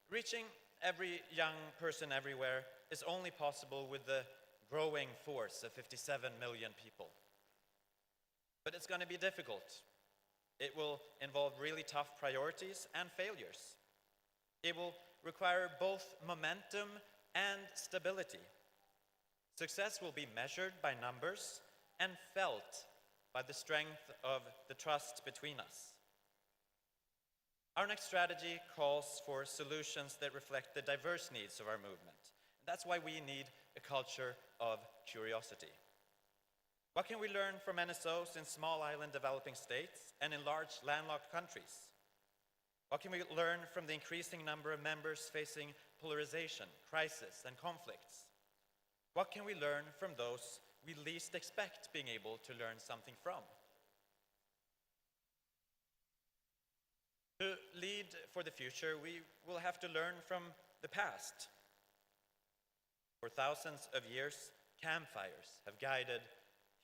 S18: Reaching every young person everywhere is only possible with the growing force of 57 million people. But it's going to be difficult. It will involve really tough priorities and failures. It will require both momentum and stability. Success will be measured by numbers, and felt by the strength of the trust between us. Our next strategy calls for solutions that reflect the diverse needs of our movement. That's why we need a culture of curiosity. What can we learn from NSOs in small island developing states and in large landlocked countries? What can we learn from the increasing number of members facing polarization, crisis, and conflicts? What can we learn from those we least expect being able to learn something from? To lead for the future, we will have to learn from the past. For thousands of years, campfires have guided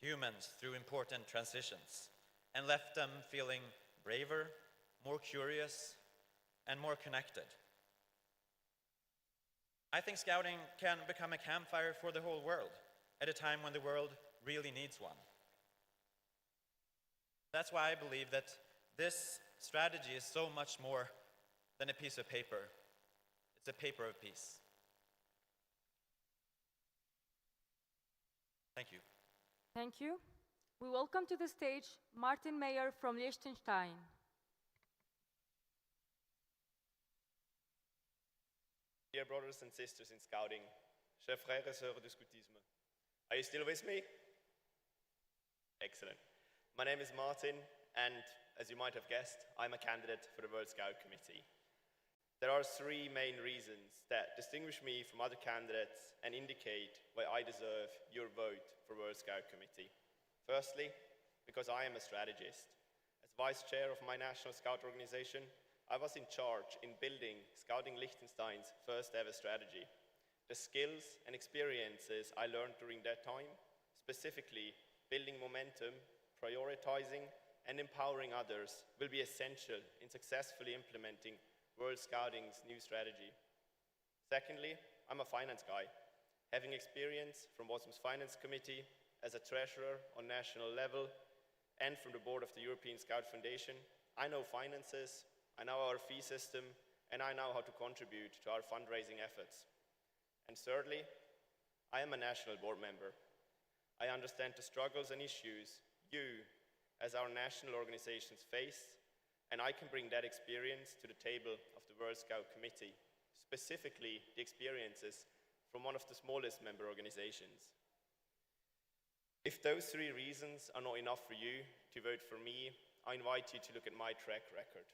S18: humans through important transitions and left them feeling braver, more curious, and more connected. I think Scouting can become a campfire for the whole world at a time when the world really needs one. That's why I believe that this strategy is so much more than a piece of paper. It's a paper of peace. Thank you.
S1: Thank you. We welcome to the stage Martin Meyer from Liechtenstein.
S19: Dear brothers and sisters in Scouting, chers frères et sœurs du scoutisme, are you still with me? Excellent. My name is Martin, and as you might have guessed, I'm a candidate for the World Scout Committee. There are three main reasons that distinguish me from other candidates and indicate why I deserve your vote for World Scout Committee. Firstly, because I am a strategist. As vice chair of my national scout organization, I was in charge in building Scouting Liechtenstein's first ever strategy. The skills and experiences I learned during that time, specifically building momentum, prioritizing, and empowering others, will be essential in successfully implementing World Scouting's new strategy. Secondly, I'm a finance guy. Having experience from WASM's Finance Committee as a treasurer on national level and from the board of the European Scout Foundation, I know finances, I know our fee system, and I know how to contribute to our fundraising efforts. And thirdly, I am a national board member. I understand the struggles and issues you, as our national organizations, face, and I can bring that experience to the table of the World Scout Committee, specifically the experiences from one of the smallest member organizations. If those three reasons are not enough for you to vote for me, I invite you to look at my track record.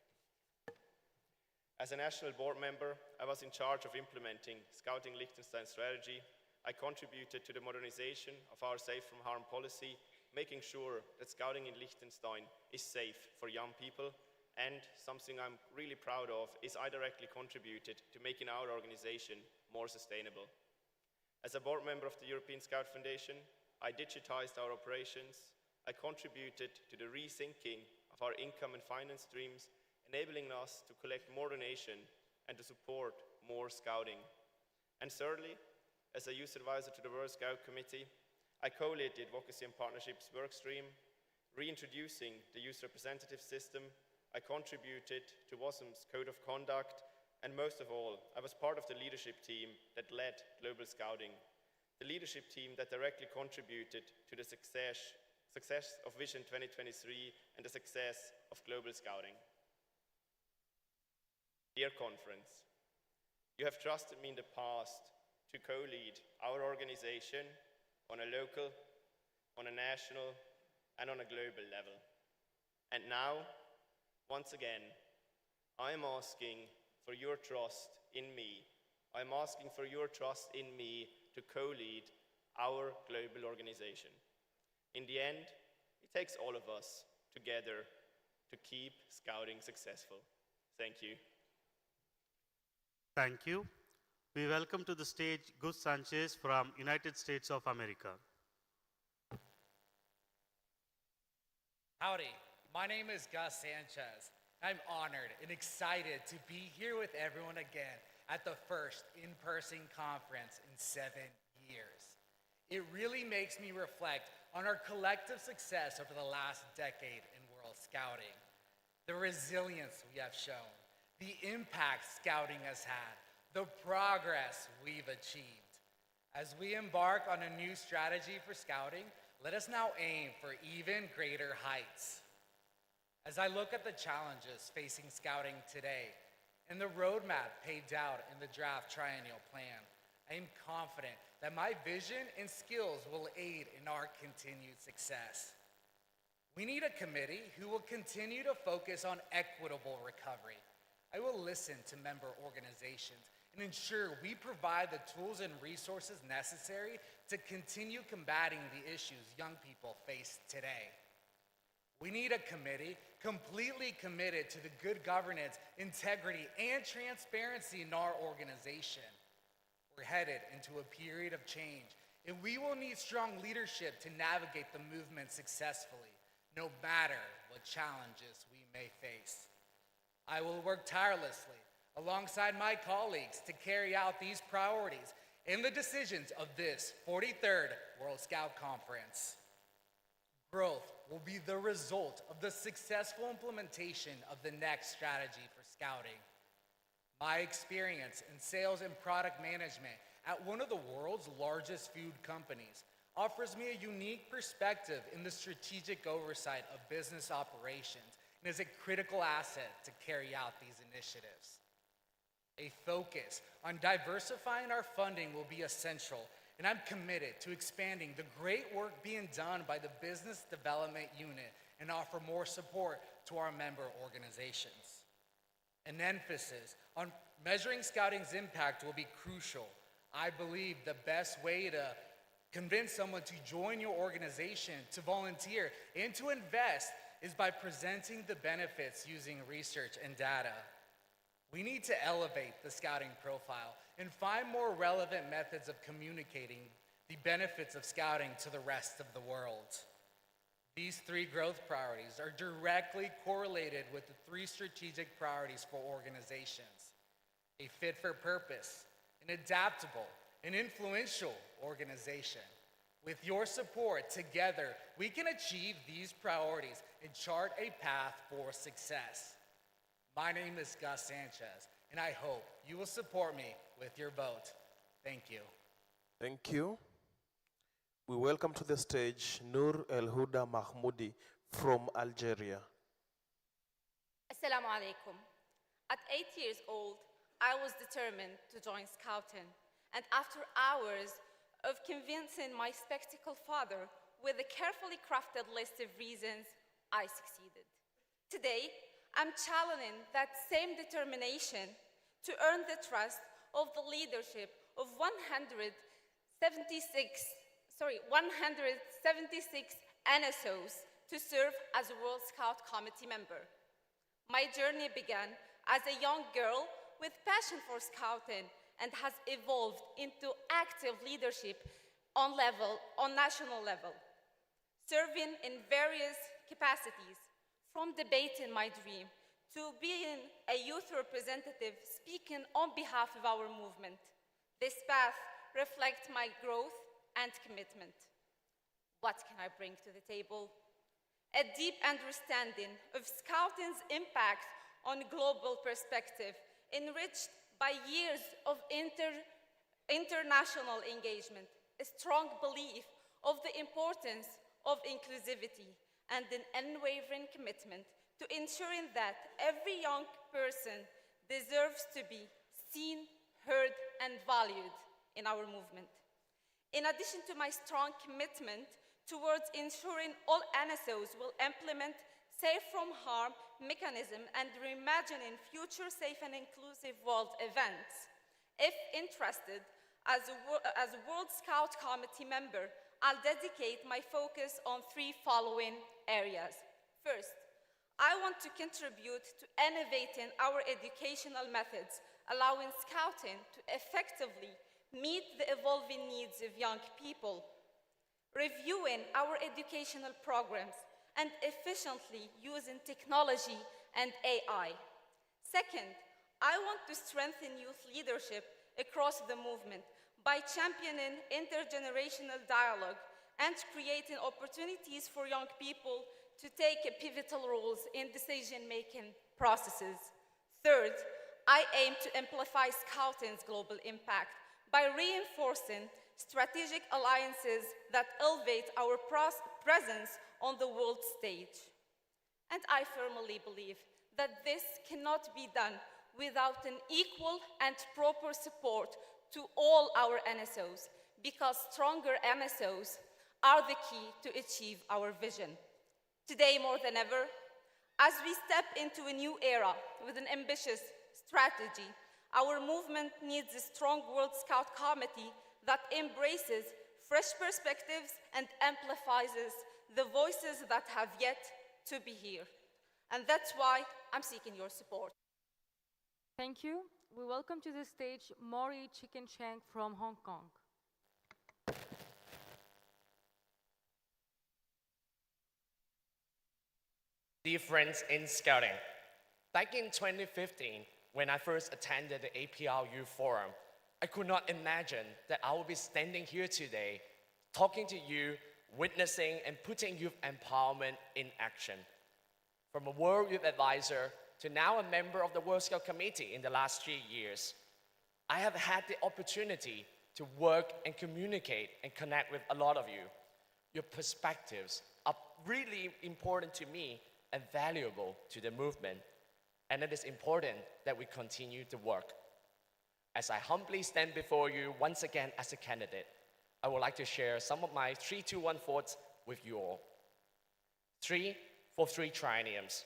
S19: As a national board member, I was in charge of implementing Scouting Liechtenstein strategy. I contributed to the modernization of our Safe from Harm policy, making sure that Scouting in Liechtenstein is safe for young people. And something I'm really proud of is I directly contributed to making our organization more sustainable. As a board member of the European Scout Foundation, I digitized our operations. I contributed to the rethinking of our income and finance streams, enabling us to collect more donation and to support more scouting. And thirdly, as a youth advisor to the World Scout Committee, I co-led the Advocacy and Partnerships workstream, reintroducing the youth representative system. I contributed to WASM's Code of Conduct, and most of all, I was part of the leadership team that led Global Scouting, the leadership team that directly contributed to the success of Vision 2023 and the success of Global Scouting. Dear conference, you have trusted me in the past to co-lead our organization on a local, on a national, and on a global level. And now, once again, I am asking for your trust in me. I am asking for your trust in me to co-lead our global organization. In the end, it takes all of us together to keep Scouting successful. Thank you.
S3: Thank you. We welcome to the stage Gus Sanchez from United States of America.
S20: Howdy, my name is Gus Sanchez. I'm honored and excited to be here with everyone again at the first in-person conference in 7 years. It really makes me reflect on our collective success over the last decade in World Scouting, the resilience we have shown, the impact Scouting has had, the progress we've achieved. As we embark on a new strategy for Scouting, Let us now aim for even greater heights. As I look at the challenges facing Scouting today and the roadmap paved out in the draft triennial plan, I am confident that my vision and skills will aid in our continued success. We need a committee who will continue to focus on equitable recovery. I will listen to member organizations and ensure we provide the tools and resources necessary to continue combating the issues young people face today. We need a committee completely committed to the good governance, integrity, and transparency in our organization. We're headed into a period of change, and we will need strong leadership to navigate the movement successfully, no matter what challenges we may face. I will work tirelessly alongside my colleagues to carry out these priorities and the decisions of this 43rd World Scout Conference. Growth will be the result of the successful implementation of the next strategy for Scouting. My experience in sales and product management at one of the world's largest food companies offers me a unique perspective in the strategic oversight of business operations and is a critical asset to carry out these initiatives. A focus on diversifying our funding will be essential, and I'm committed to expanding the great work being done by the Business Development Unit and offer more support to our member organizations. An emphasis on measuring Scouting's impact will be crucial. I believe the best way to convince someone to join your organization, to volunteer, and to invest is by presenting the benefits using research and data. We need to elevate the Scouting profile and find more relevant methods of communicating the benefits of Scouting to the rest of the world. These three growth priorities are directly correlated with the three strategic priorities for organizations: a fit for purpose, an adaptable, and influential organization. With your support, together, we can achieve these priorities and chart a path for success. My name is Gus Sanchez, and I hope you will support me with your vote. Thank you.
S2: Thank you. We welcome to the stage Noor El Huda Mahmoudi from Algeria.
S21: Assalamu alaikum. At 8 years old, I was determined to join Scouting, and after hours of convincing my spectacled father with a carefully crafted list of reasons, I succeeded. Today, I'm channeling that same determination to earn the trust of the leadership of 176 NSOs to serve as a World Scout Committee member. My journey began as a young girl with passion for Scouting and has evolved into active leadership on national level, serving in various capacities, from debating my dream to being a youth representative speaking on behalf of our movement. This path reflects my growth and commitment. What can I bring to the table? A deep understanding of Scouting's impact on global perspective, enriched by years of international engagement, a strong belief of the importance of inclusivity, and an unwavering commitment to ensuring that every young person deserves to be seen, heard, and valued in our movement. In addition to my strong commitment towards ensuring all NSOs will implement safe from harm mechanism and reimagining future safe and inclusive world events, if interested, as a World Scout Committee member, I'll dedicate my focus on three following areas. First, I want to contribute to innovating our educational methods, allowing Scouting to effectively meet the evolving needs of young people, reviewing our educational programs, and efficiently using technology and AI. Second, I want to strengthen youth leadership across the movement by championing intergenerational dialogue and creating opportunities for young people to take pivotal roles in decision-making processes. Third, I aim to amplify Scouting's global impact by reinforcing strategic alliances that elevate our presence on the world stage. And I firmly believe that this cannot be done without an equal and proper support to all our NSOs, because stronger NSOs are the key to achieve our vision. Today, more than ever, as we step into a new era with an ambitious strategy, our movement needs a strong World Scout Committee that embraces fresh perspectives and amplifies the voices that have yet to be heard. And that's why I'm seeking your support.
S1: Thank you. We welcome to the stage Mori Chicken Chang from Hong Kong.
S4: Dear friends in Scouting, back in 2015, when I first attended the APR Youth Forum, I could not imagine that I would be standing here today, talking to you, witnessing and putting youth empowerment in action. From a World Youth Advisor to now a member of the World Scout Committee in the last 3 years, I have had the opportunity to work and communicate and connect with a lot of you. Your perspectives are really important to me and valuable to the movement, and it is important that we continue to work. As I humbly stand before you once again as a candidate, I would like to share some of my 3-2-1 thoughts with you all. 3 for 3 trienniums.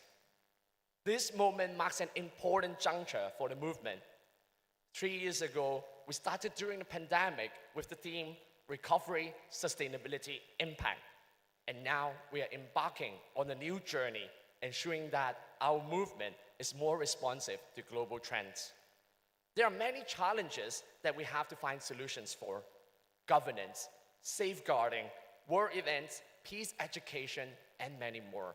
S4: This moment marks an important juncture for the movement. 3 years ago, we started during the pandemic with the theme Recovery, Sustainability, Impact. And now we are embarking on a new journey, ensuring that our movement is more responsive to global trends. There are many challenges that we have to find solutions for: governance, safeguarding, world events, peace education, and many more.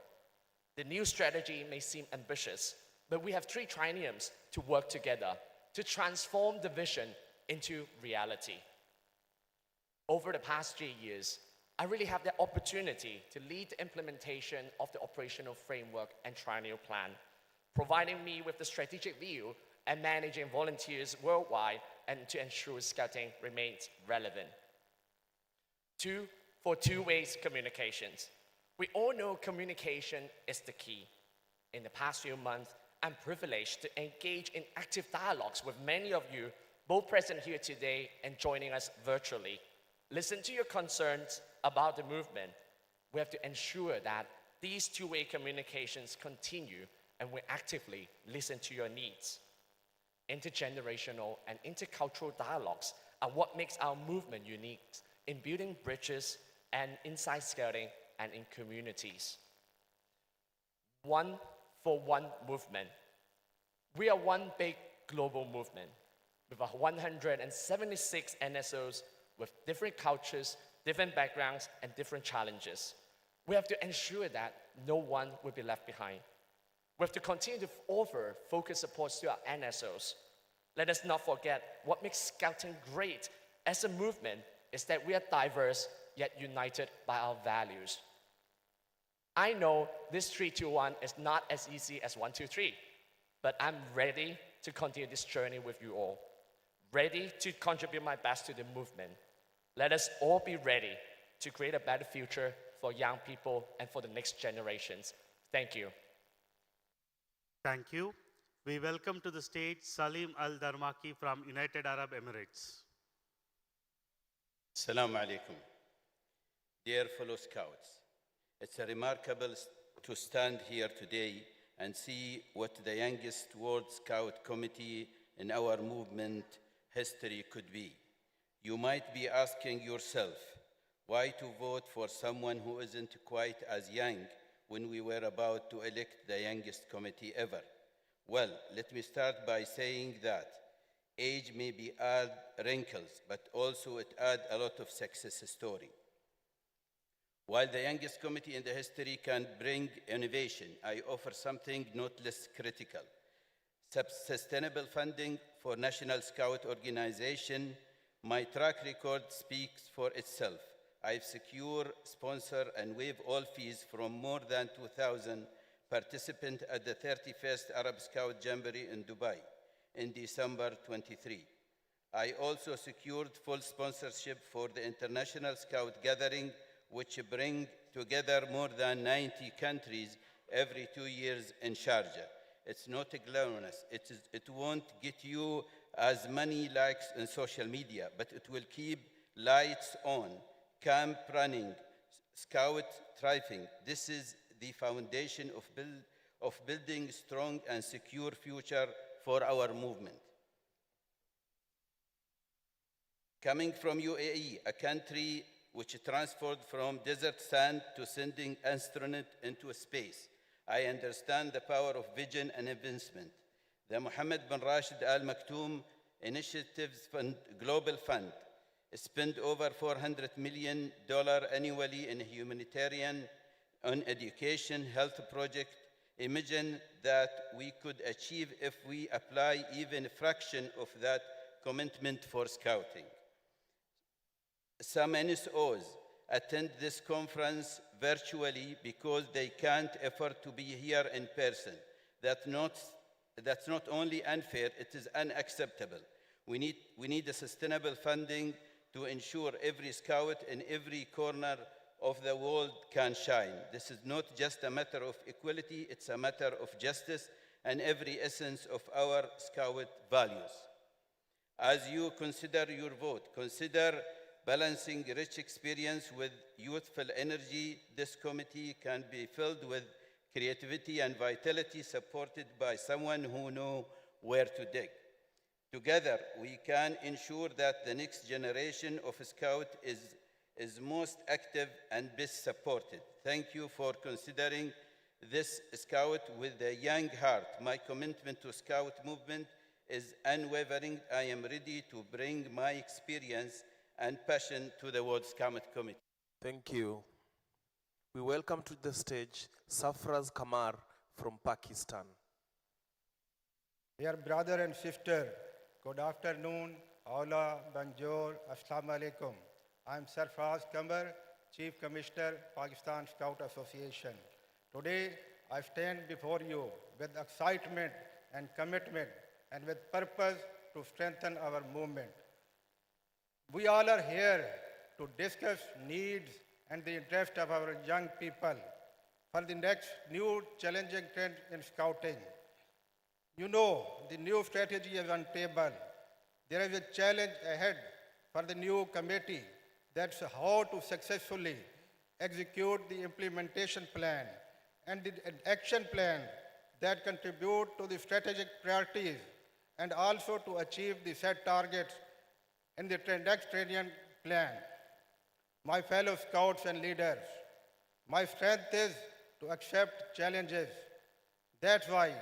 S4: The new strategy may seem ambitious, but we have 3 trienniums to work together to transform the vision into reality. Over the past 3 years, I really have the opportunity to lead the implementation of the operational framework and triennial plan, providing me with the strategic view and managing volunteers worldwide and to ensure Scouting remains relevant. 2 for 2-way communications. We all know communication is the key. In the past few months, I'm privileged to engage in active dialogues with many of you, both present here today and joining us virtually. Listen to your concerns about the movement. We have to ensure that these 2-way communications continue, and we actively listen to your needs. Intergenerational and intercultural dialogues are what makes our movement unique in building bridges and inside Scouting and in communities. 1 for 1 movement. We are one big global movement with 176 NSOs with different cultures, different backgrounds, and different challenges. We have to ensure that no one will be left behind. We have to continue to offer focused supports to our NSOs. Let us not forget what makes Scouting great as a movement is that we are diverse yet united by our values. I know this 3-2-1 is not as easy as 1-2-3, but I'm ready to continue this journey with you all. Ready to contribute my best to the movement. Let us all be ready to create a better future for young people and for the next generations. Thank you.
S3: Thank you. We welcome to the stage Salim Al-Darmaki from United Arab Emirates.
S22: Assalamu alaikum. Dear fellow Scouts, it's remarkable to stand here today and see what the youngest World Scout Committee in our movement history could be. You might be asking yourself, why to vote for someone who isn't quite as young when we were about to elect the youngest committee ever? Well, let me start by saying that age maybe add wrinkles, but also it add a lot of success story. While the youngest committee in the history can bring innovation, I offer something not less critical. Sustainable funding for National Scout Organization. My track record speaks for itself. I've secured, sponsor, and waive all fees from more than 2,000 participants at the 31st Arab Scout Jamboree in Dubai in December 23. I also secured full sponsorship for the International Scout Gathering, which bring together more than 90 countries every 2 years in Sharjah. It's not glamorous. It won't get you as many likes on social media, but it will keep lights on, camp running, scout thriving. This is the foundation of building strong and secure future for our movement. Coming from UAE, a country which transferred from desert sand to sending astronaut into space, I understand the power of vision and investment. The Mohammed bin Rashid Al Maktoum Initiatives Fund, Global Fund spend over $400 million annually in humanitarian, on education, health project. Imagine that we could achieve if we apply even a fraction of that commitment for scouting. Some NSOs attend this conference virtually because they can't afford to be here in person. That's not only unfair, it is unacceptable. We need a sustainable funding to ensure every scout in every corner of the world can shine. This is not just a matter of equality, it's a matter of justice and every essence of our scout values. As you consider your vote, consider balancing rich experience with youthful energy. This committee can be filled with creativity and vitality, supported by someone who knows where to dig. Together, we can ensure that the next generation of Scout is most active and best supported. Thank you for considering this Scout with a young heart. My commitment to Scout movement is unwavering. I am ready to bring my experience and passion to the World Scout Committee.
S2: Thank you. We welcome to the stage Safraz Kamar from Pakistan.
S5: Dear brother and sister, good afternoon, Aula, Banjor, Assalamu alaikum. I'm Sarfraz Kamar, Chief Commissioner, Pakistan Scout Association. Today, I stand before you with excitement and commitment and with purpose to strengthen our movement. We all are here to discuss needs and the interest of our young people for the next new challenging trend in scouting. You know, the new strategy is on table. There is a challenge ahead for the new committee. That's how to successfully execute the implementation plan and the action plan that contribute to the strategic priorities and also to achieve the set targets in the next Trinian plan. My fellow scouts and leaders, my strength is to accept challenges. That's why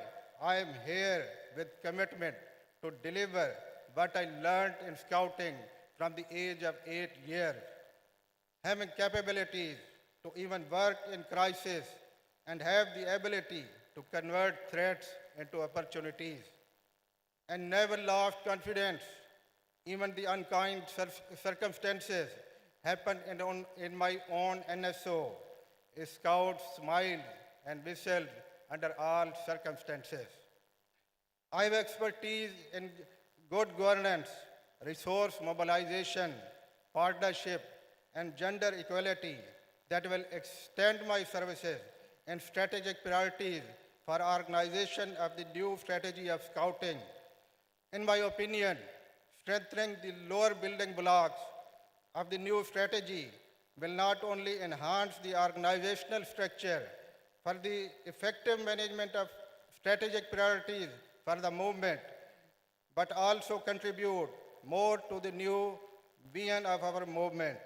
S5: I am here with commitment to deliver what I learned in scouting from the age of 8 years, having capabilities to even work in crisis and have the ability to convert threats into opportunities, and never lost confidence. Even the unkind circumstances happened in my own NSO. A scout smiled and whistled under all circumstances. I have expertise in good governance, resource mobilization, partnership, and gender equality that will extend my services and strategic priorities for organization of the new strategy of scouting. In my opinion, strengthening the lower building blocks of the new strategy will not only enhance the organizational structure for the effective management of strategic priorities for the movement, but also contribute more to the new vision of our movement.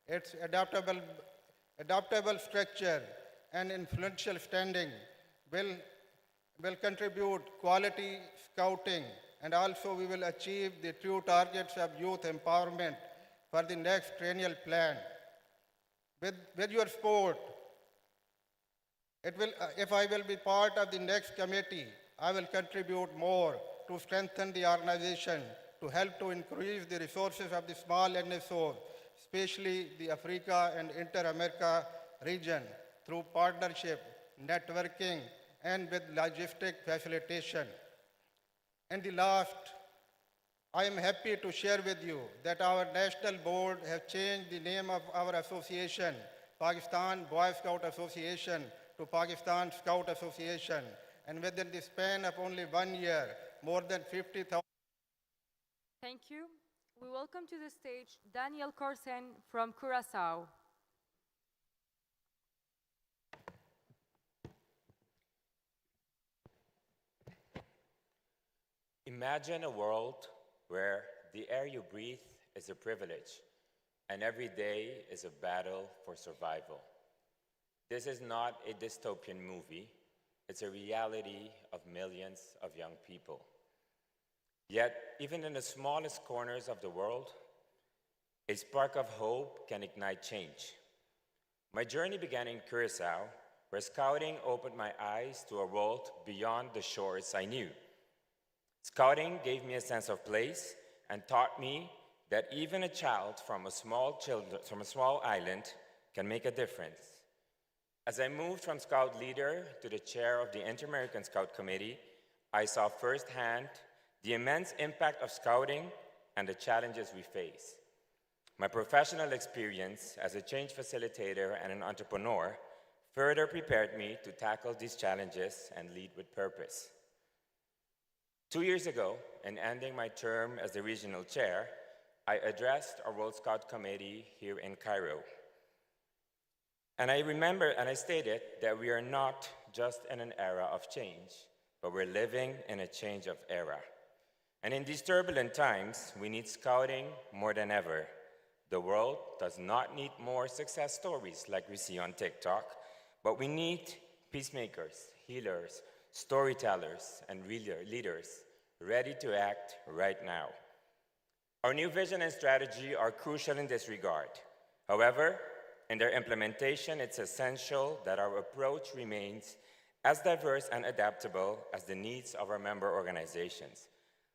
S5: Its adaptable structure and influential standing will contribute quality scouting, and also we will achieve the true targets of youth empowerment for the next triennial plan. With your support, if I will be part of the next committee, I will contribute more to strengthen the organization, to help to increase the resources of the small NSOs, especially the Africa and Inter-America region, through partnership, networking, and with logistic facilitation. And the last I am happy to share with you that our national board have changed the name of our association, Pakistan Boy Scout Association, to Pakistan Scout Association. And within the span of only 1 year, more than 50,000.
S1: Thank you. We welcome to the stage Daniel Corsen from Curaçao.
S6: Imagine a world where the air you breathe is a privilege and every day is a battle for survival. This is not a dystopian movie, it's a reality of millions of young people. Yet, even in the smallest corners of the world, a spark of hope can ignite change. My journey began in Curaçao, where scouting opened my eyes to a world beyond the shores I knew. Scouting gave me a sense of place and taught me that even a child from a small island can make a difference. As I moved from Scout leader to the chair of the Inter-American Scout Committee, I saw firsthand the immense impact of Scouting and the challenges we face. My professional experience as a change facilitator and an entrepreneur further prepared me to tackle these challenges and lead with purpose. 2 years ago, in ending my term as the regional chair, I addressed our World Scout Committee here in Cairo. And I stated that we are not just in an era of change, but we're living in a change of era. And in these turbulent times, we need scouting more than ever. The world does not need more success stories like we see on TikTok, but we need peacemakers, healers, storytellers, and leaders ready to act right now. Our new vision and strategy are crucial in this regard. However, in their implementation, it's essential that our approach remains as diverse and adaptable as the needs of our member organizations.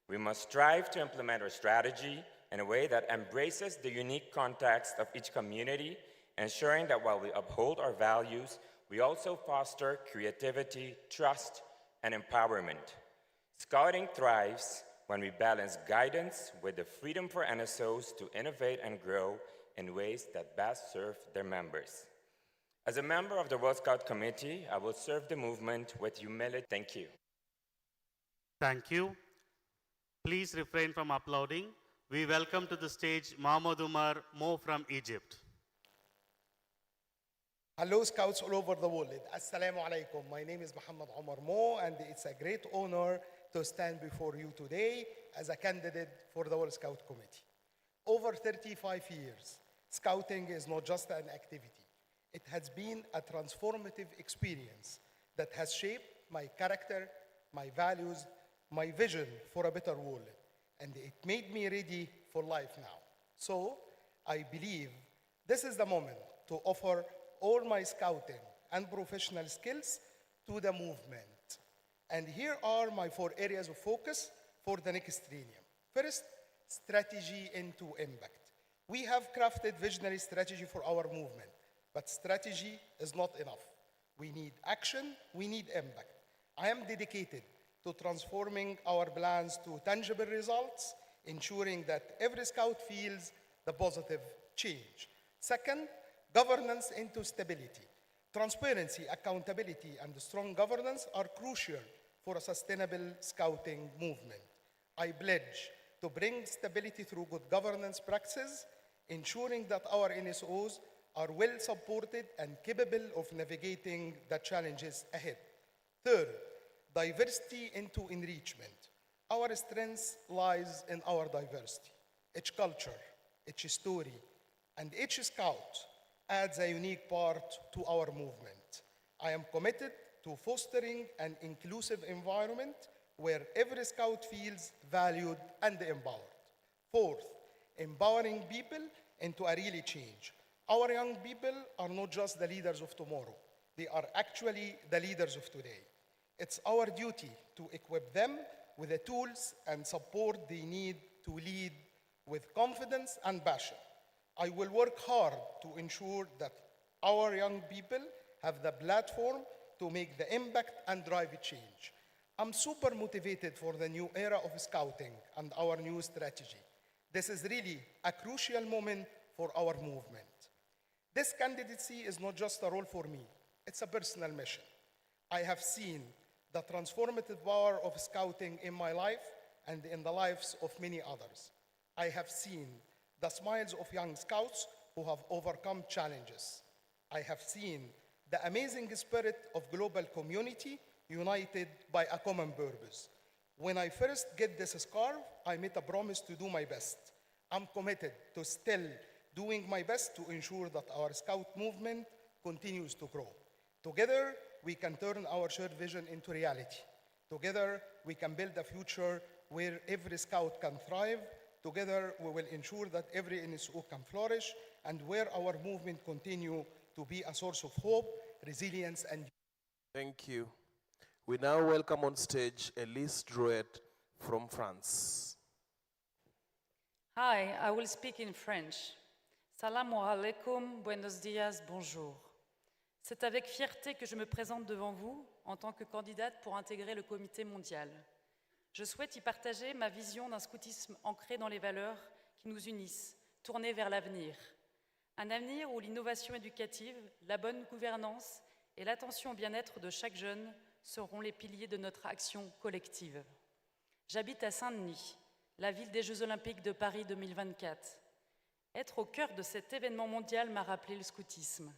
S6: We must strive to implement our strategy in a way that embraces the unique context of each community, ensuring that while we uphold our values, we also foster creativity, trust, and empowerment. Scouting thrives when we balance guidance with the freedom for NSOs to innovate and grow in ways that best serve their members. As a member of the World Scout Committee, I will serve the movement with humility. Thank you.
S3: Thank you. Please refrain from applauding. We welcome to the stage Mahmoud Umar Mo from Egypt.
S7: Hello, Scouts all over the world. Assalamu alaikum. My name is Muhammad Omar Mo, and it's a great honor to stand before you today as a candidate for the World Scout Committee. Over 35 years, Scouting is not just an activity. It has been a transformative experience that has shaped my character, my values, my vision for a better world, and it made me ready for life now. So, I believe this is the moment to offer all my scouting and professional skills to the movement. And here are my 4 areas of focus for the next triennium. First, strategy into impact. We have crafted visionary strategy for our movement, but strategy is not enough. We need action, we need impact. I am dedicated to transforming our plans to tangible results, ensuring that every scout feels the positive change. Second, governance into stability. Transparency, accountability, and strong governance are crucial for a sustainable scouting movement. I pledge to bring stability through good governance practices, ensuring that our NSOs are well supported and capable of navigating the challenges ahead. Third, diversity into enrichment. Our strength lies in our diversity. Each culture, each story, and each scout adds a unique part to our movement. I am committed to fostering an inclusive environment where every scout feels valued and empowered. Fourth, empowering people into a really change. Our young people are not just the leaders of tomorrow. They are actually the leaders of today. It's our duty to equip them with the tools and support they need to lead with confidence and passion. I will work hard to ensure that our young people have the platform to make the impact and drive change. I'm super motivated for the new era of scouting and our new strategy. This is really a crucial moment for our movement. This candidacy is not just a role for me, it's a personal mission. I have seen the transformative power of scouting in my life and in the lives of many others. I have seen the smiles of young scouts who have overcome challenges. I have seen the amazing spirit of global community united by a common purpose. When I first get this scarf, I made a promise to do my best. I'm committed to still doing my best to ensure that our scout movement continues to grow. Together, we can turn our shared vision into reality. Together, we can build a future where every scout can thrive. Together, we will ensure that every NSO can flourish and where our movement continue to be a source of hope, resilience, and...
S2: Thank you. We now welcome on stage Elise Drouet from France.
S8: Hi, I will speak in French. Salam alaikum, buenos dias, bonjour. C'est avec fierté que je me présente devant vous en tant que candidate pour intégrer le comité mondial. Je souhaite y partager ma vision d'un scoutisme ancré dans les valeurs qui nous unissent, tourné vers l'avenir. Un avenir où l'innovation éducative, la bonne gouvernance et l'attention au bien-être de chaque jeune seront les piliers de notre action collective. J'habite à Saint-Denis, la ville des Jeux Olympiques de Paris 2024. Être au cœur de cet événement mondial m'a rappelé le scoutisme.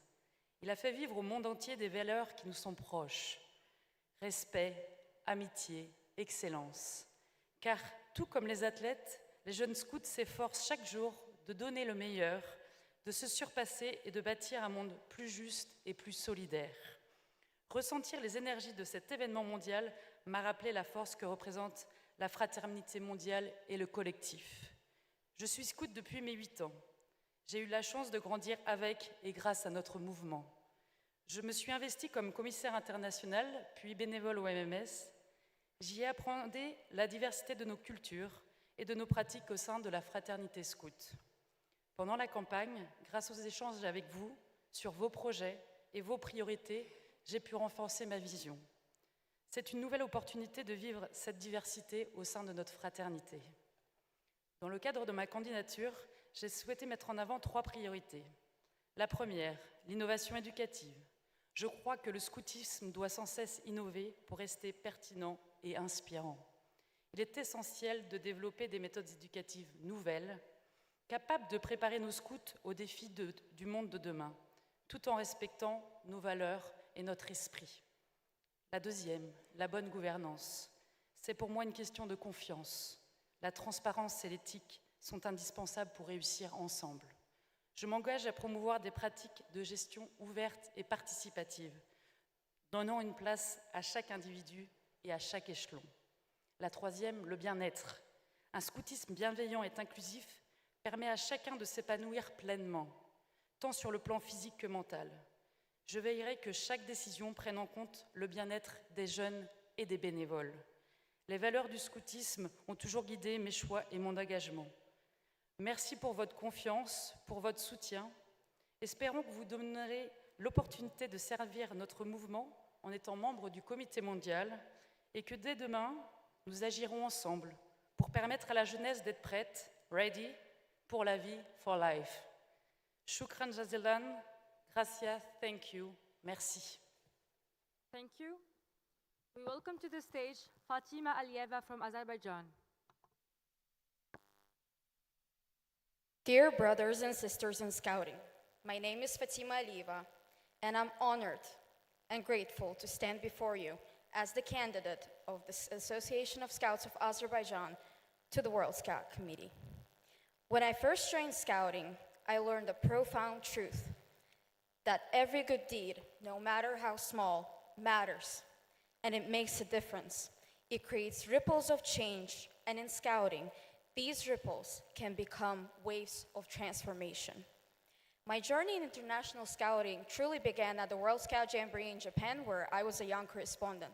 S8: Il a fait vivre au monde entier des valeurs qui nous sont proches. Respect, amitié, excellence. Car, tout comme les athlètes, les jeunes scouts s'efforcent chaque jour de donner le meilleur, de se surpasser et de bâtir un monde plus juste et plus solidaire. Ressentir les énergies de cet événement mondial m'a rappelé la force que représente la fraternité mondiale et le collectif. Je suis scout depuis mes 8 ans. J'ai eu la chance de grandir avec et grâce à notre mouvement. Je me suis investie comme commissaire international, puis bénévole au MMS. J'y ai appris la diversité de nos cultures et de nos pratiques au sein de la fraternité scout. Pendant la campagne, grâce aux échanges avec vous sur vos projets et vos priorités, j'ai pu renforcer ma vision. C'est une nouvelle opportunité de vivre cette diversité au sein de notre fraternité. Dans le cadre de ma candidature, j'ai souhaité mettre en avant 3 priorités. La première, l'innovation éducative. Je crois que le scoutisme doit sans cesse innover pour rester pertinent et inspirant. Il est essentiel de développer des méthodes éducatives nouvelles, capables de préparer nos scouts aux défis du monde de demain, tout en respectant nos valeurs et notre esprit. La deuxième, la bonne gouvernance. C'est pour moi une question de confiance. La transparence et l'éthique sont indispensables pour réussir ensemble. Je m'engage à promouvoir des pratiques de gestion ouvertes et participatives, donnant une place à chaque individu et à chaque échelon. La troisième, le bien-être. Un scoutisme bienveillant et inclusif permet à chacun de s'épanouir pleinement, tant sur le plan physique que mental. Je veillerai que chaque décision prenne en compte le bien-être des jeunes et des bénévoles. Les valeurs du scoutisme ont toujours guidé mes choix et mon engagement. Merci pour votre confiance, pour votre soutien. Espérons que vous donnerez l'opportunité de servir notre mouvement en étant membre du comité mondial et que dès demain, nous agirons ensemble pour permettre à la jeunesse d'être prête, ready, pour la vie, for life. Shukran jazilan, gracias, thank you, merci.
S1: Thank you. We welcome to the stage Fatima Aliyeva from Azerbaijan.
S9: Dear brothers and sisters in Scouting, my name is Fatima Aliyeva, and I'm honored and grateful to stand before you as the candidate of the Association of Scouts of Azerbaijan to the World Scout Committee. When I first joined Scouting, I learned a profound truth that every good deed, no matter how small, matters, and it makes a difference. It creates ripples of change, and in Scouting, these ripples can become waves of transformation. My journey in international scouting truly began at the World Scout Jamboree in Japan, where I was a young correspondent.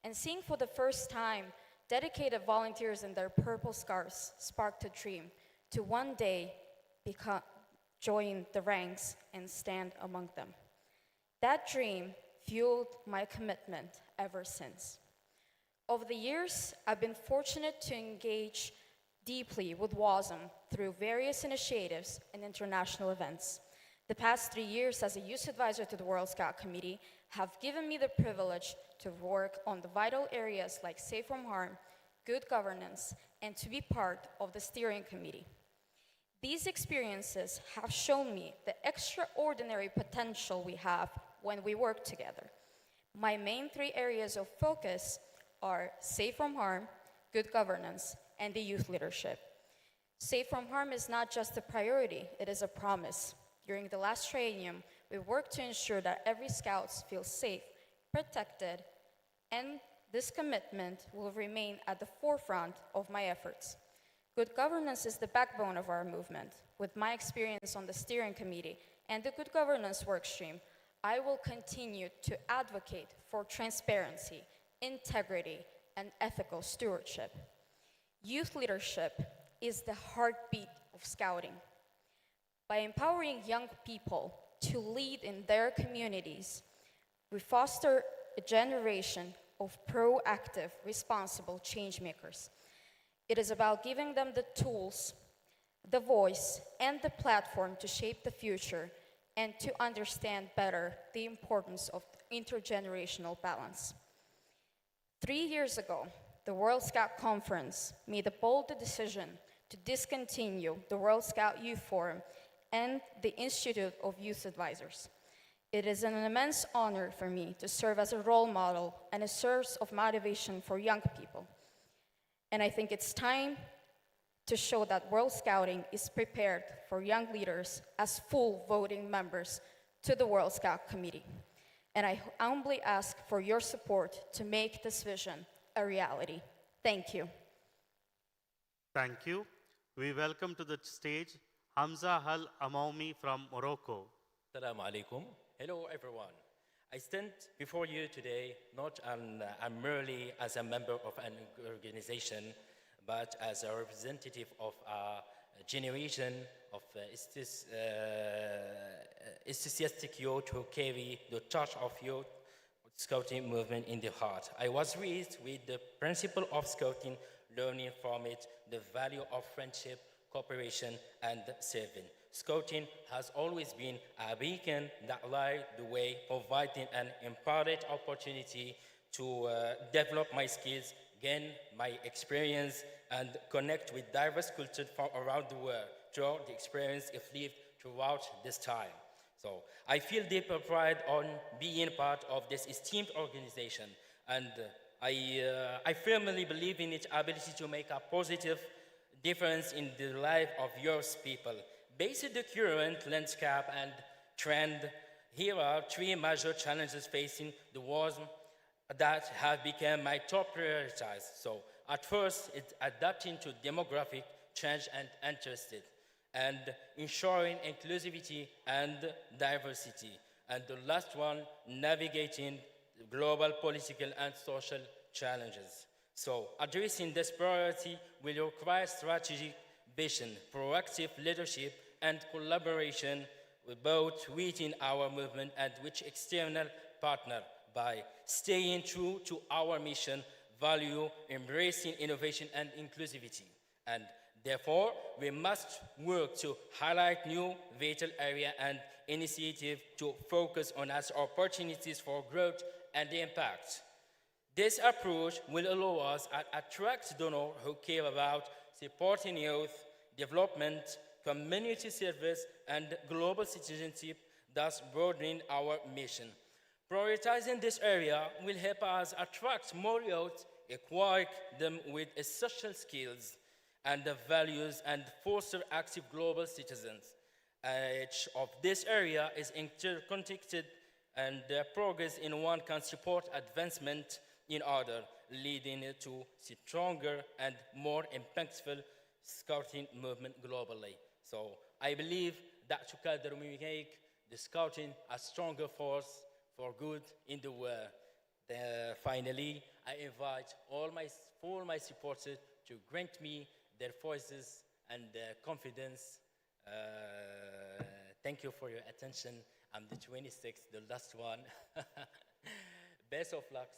S9: And seeing for the first time dedicated volunteers in their purple scarves sparked a dream to one day join the ranks and stand among them. That dream fueled my commitment ever since. Over the years, I've been fortunate to engage deeply with WASM through various initiatives and international events. The past 3 years as a youth advisor to the World Scout Committee have given me the privilege to work on the vital areas like safe from harm, good governance, and to be part of the steering committee. These experiences have shown me the extraordinary potential we have when we work together. My main 3 areas of focus are safe from harm, good governance, and the youth leadership. Safe from harm is not just a priority, it is a promise. During the last triennium, we worked to ensure that every Scout feels safe, protected, and this commitment will remain at the forefront of my efforts. Good governance is the backbone of our movement. With my experience on the steering committee and the good governance workstream, I will continue to advocate for transparency, integrity, and ethical stewardship. Youth leadership is the heartbeat of Scouting. By empowering young people to lead in their communities, we foster a generation of proactive, responsible change makers. It is about giving them the tools, the voice, and the platform to shape the future and to understand better the importance of intergenerational balance. 3 years ago, the World Scout Conference made the bold decision to discontinue the World Scout Youth Forum and the Institute of Youth Advisors. It is an immense honor for me to serve as a role model and a source of motivation for young people. And I think it's time to show that World Scouting is prepared for young leaders as full voting members to the World Scout Committee. And I humbly ask for your support to make this vision a reality. Thank you.
S3: Thank you. We welcome to the stage Hamza Al Amaumi from Morocco.
S10: Assalamu alaikum. Hello, everyone. I stand before you today not merely as a member of an organization, but as a representative of a generation of enthusiastic youth who carry the torch of youth Scouting movement in the heart. I was raised with the principle of Scouting, learning from it the value of friendship, cooperation, and serving. Scouting has always been a beacon that lighted the way, providing an empowered opportunity to develop my skills, gain my experience, and connect with diverse cultures from around the world through the experience I've lived throughout this time. So I feel deep pride on being part of this esteemed organization, and I firmly believe in its ability to make a positive difference in the life of your people. Based on the current landscape and trend, here are 3 major challenges facing the wars that have become my top priorities. So at first, it's adapting to demographic change and interest, and ensuring inclusivity and diversity. And the last one, navigating global political and social challenges. So addressing this priority will require strategic vision, proactive leadership, and collaboration with both within our movement and with external partner by staying true to our mission, value, embracing innovation and inclusivity. And therefore, we must work to highlight new vital areas and initiatives to focus on as opportunities for growth and impact. This approach will allow us to attract donors who care about supporting youth development, community service, and global citizenship, thus broadening our mission. Prioritizing this area will help us attract more youth, equip them with essential skills and values, and foster active global citizens. Each of this area is interconnected, and progress in one can support advancement in other, leading to stronger and more impactful Scouting movement globally. So I believe that together we make the Scouting a stronger force for good in the world. Finally, I invite all my supporters to grant me their voices and their confidence. Thank you for your attention. I'm the 26th, the last one. Best of luck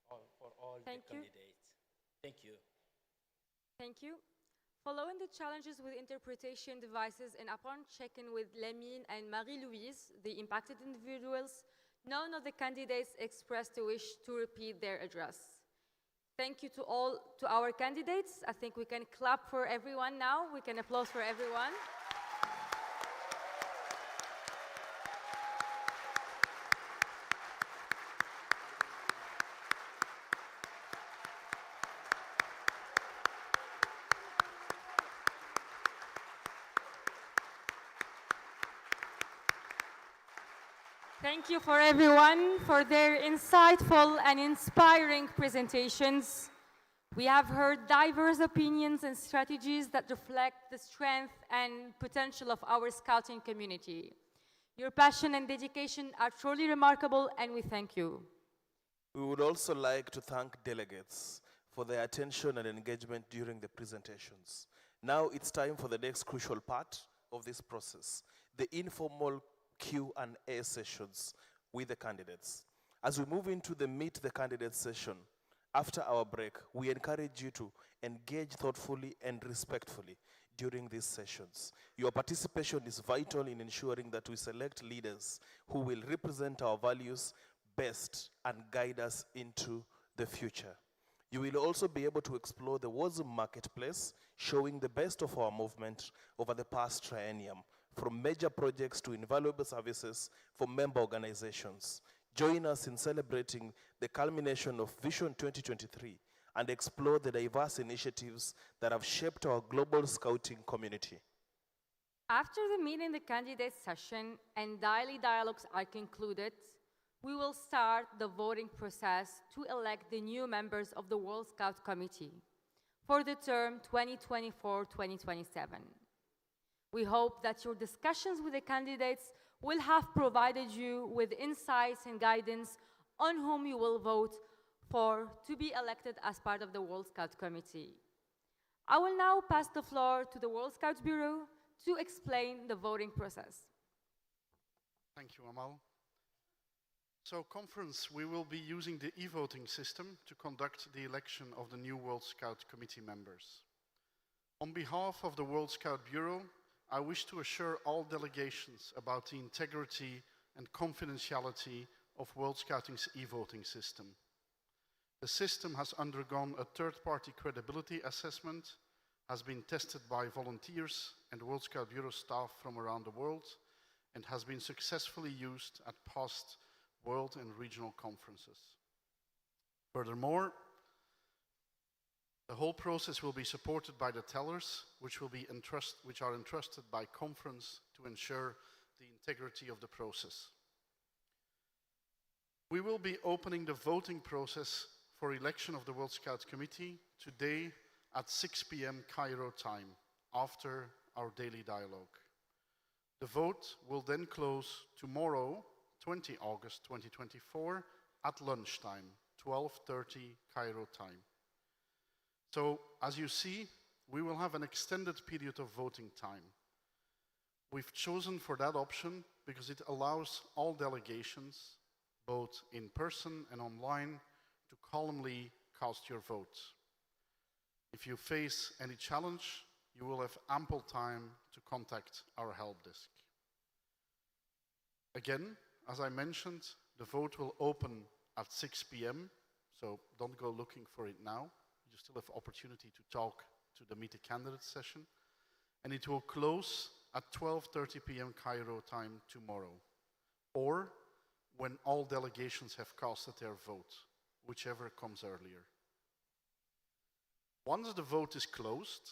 S10: for all
S1: Thank
S10: the
S1: you.
S10: candidates. Thank you.
S1: Thank you. Following the challenges with interpretation devices and upon checking with Lemine and Marie-Louise, the impacted individuals, none of the candidates expressed a wish to repeat their address. Thank you to our candidates. I think we can clap for everyone now. We can applaud for everyone. Thank you for everyone for their insightful and inspiring presentations. We have heard diverse opinions and strategies that reflect the strength and potential of our scouting community. Your passion and dedication are truly remarkable, and we thank you.
S2: We would also like to thank delegates for their attention and engagement during the presentations. Now it's time for the next crucial part of this process, the informal Q&A sessions with the candidates. As we move into the Meet the Candidates session, after our break, we encourage you to engage thoughtfully and respectfully during these sessions. Your participation is vital in ensuring that we select leaders who will represent our values best and guide us into the future. You will also be able to explore the WASM marketplace, showing the best of our movement over the past triennium, from major projects to invaluable services for member organizations. Join us in celebrating the culmination of Vision 2023 and explore the diverse initiatives that have shaped our global scouting community.
S1: After the Meeting the Candidates session and daily dialogues are concluded, we will start the voting process to elect the new members of the World Scout Committee for the term 2024-2027. We hope that your discussions with the candidates will have provided you with insights and guidance on whom you will vote for to be elected as part of the World Scout Committee. I will now pass the floor to the World Scouts Bureau to explain the voting process.
S11: Thank you, Amal. So, conference, we will be using the e-voting system to conduct the election of the new World Scout Committee members. On behalf of the World Scout Bureau, I wish to assure all delegations about the integrity and confidentiality of World Scouting's e-voting system. The system has undergone a third-party credibility assessment, has been tested by volunteers and World Scout Bureau staff from around the world, and has been successfully used at past world and regional conferences. Furthermore, the whole process will be supported by the tellers, which are entrusted by conference to ensure the integrity of the process. We will be opening the voting process for election of the World Scout Committee today at 6 p.m. Cairo time, after our daily dialogue. The vote will then close tomorrow, 20 August 2024, at lunchtime, 12:30 Cairo time. So, as you see, we will have an extended period of voting time. We've chosen for that option because it allows all delegations, both in person and online, to calmly cast your vote. If you face any challenge, you will have ample time to contact our help desk. Again, as I mentioned, the vote will open at 6 p.m., so don't go looking for it now. You still have opportunity to talk to the Meet the Candidates session. And it will close at 12:30 p.m. Cairo time tomorrow, or when all delegations have casted their vote, whichever comes earlier. Once the vote is closed,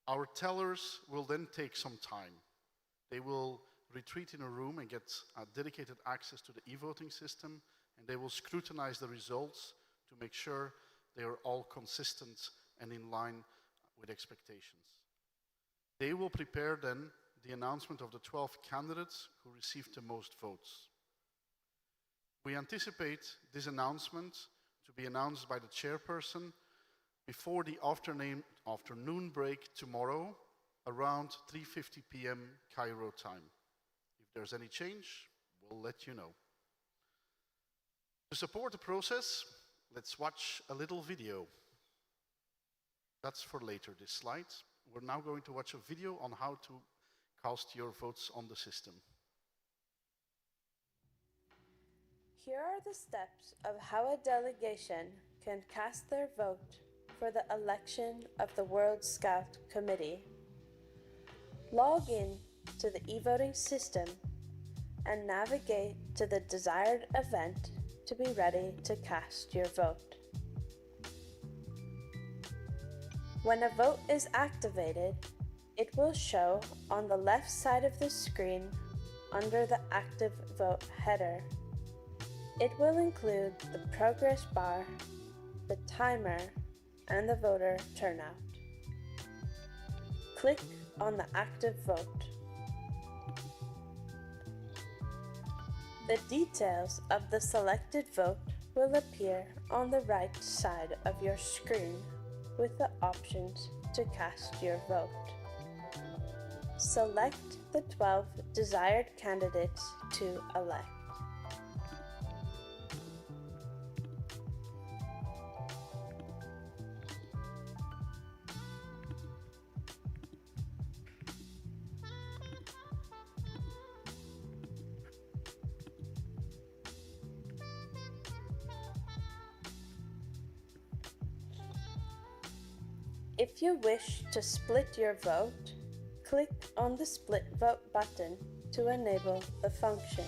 S11: our tellers will then take some time. They will retreat in a room and get dedicated access to the e-voting system, and they will scrutinize the results to make sure they are all consistent and in line with expectations. They will prepare then the announcement of the 12 candidates who received the most votes. We anticipate this announcement to be announced by the chairperson before the afternoon break tomorrow, around 3:50 p.m. Cairo time. If there's any change, we'll let you know. To support the process, let's watch a little video. That's for later, this slide. We're now going to watch a video on how to cast your votes on the system.
S12: Here are the steps of how a delegation can cast their vote for the election of the World Scout Committee. Log in to the e-voting system and navigate to the desired event to be ready to cast your vote. When a vote is activated, it will show on the left side of the screen under the active vote header. It will include the progress bar, the timer, and the voter turnout. Click on the active vote. The details of the selected vote will appear on the right side of your screen with the options to cast your vote. Select the 12 desired candidates to elect. If you wish to split your vote, click on the Split Vote button to enable the function.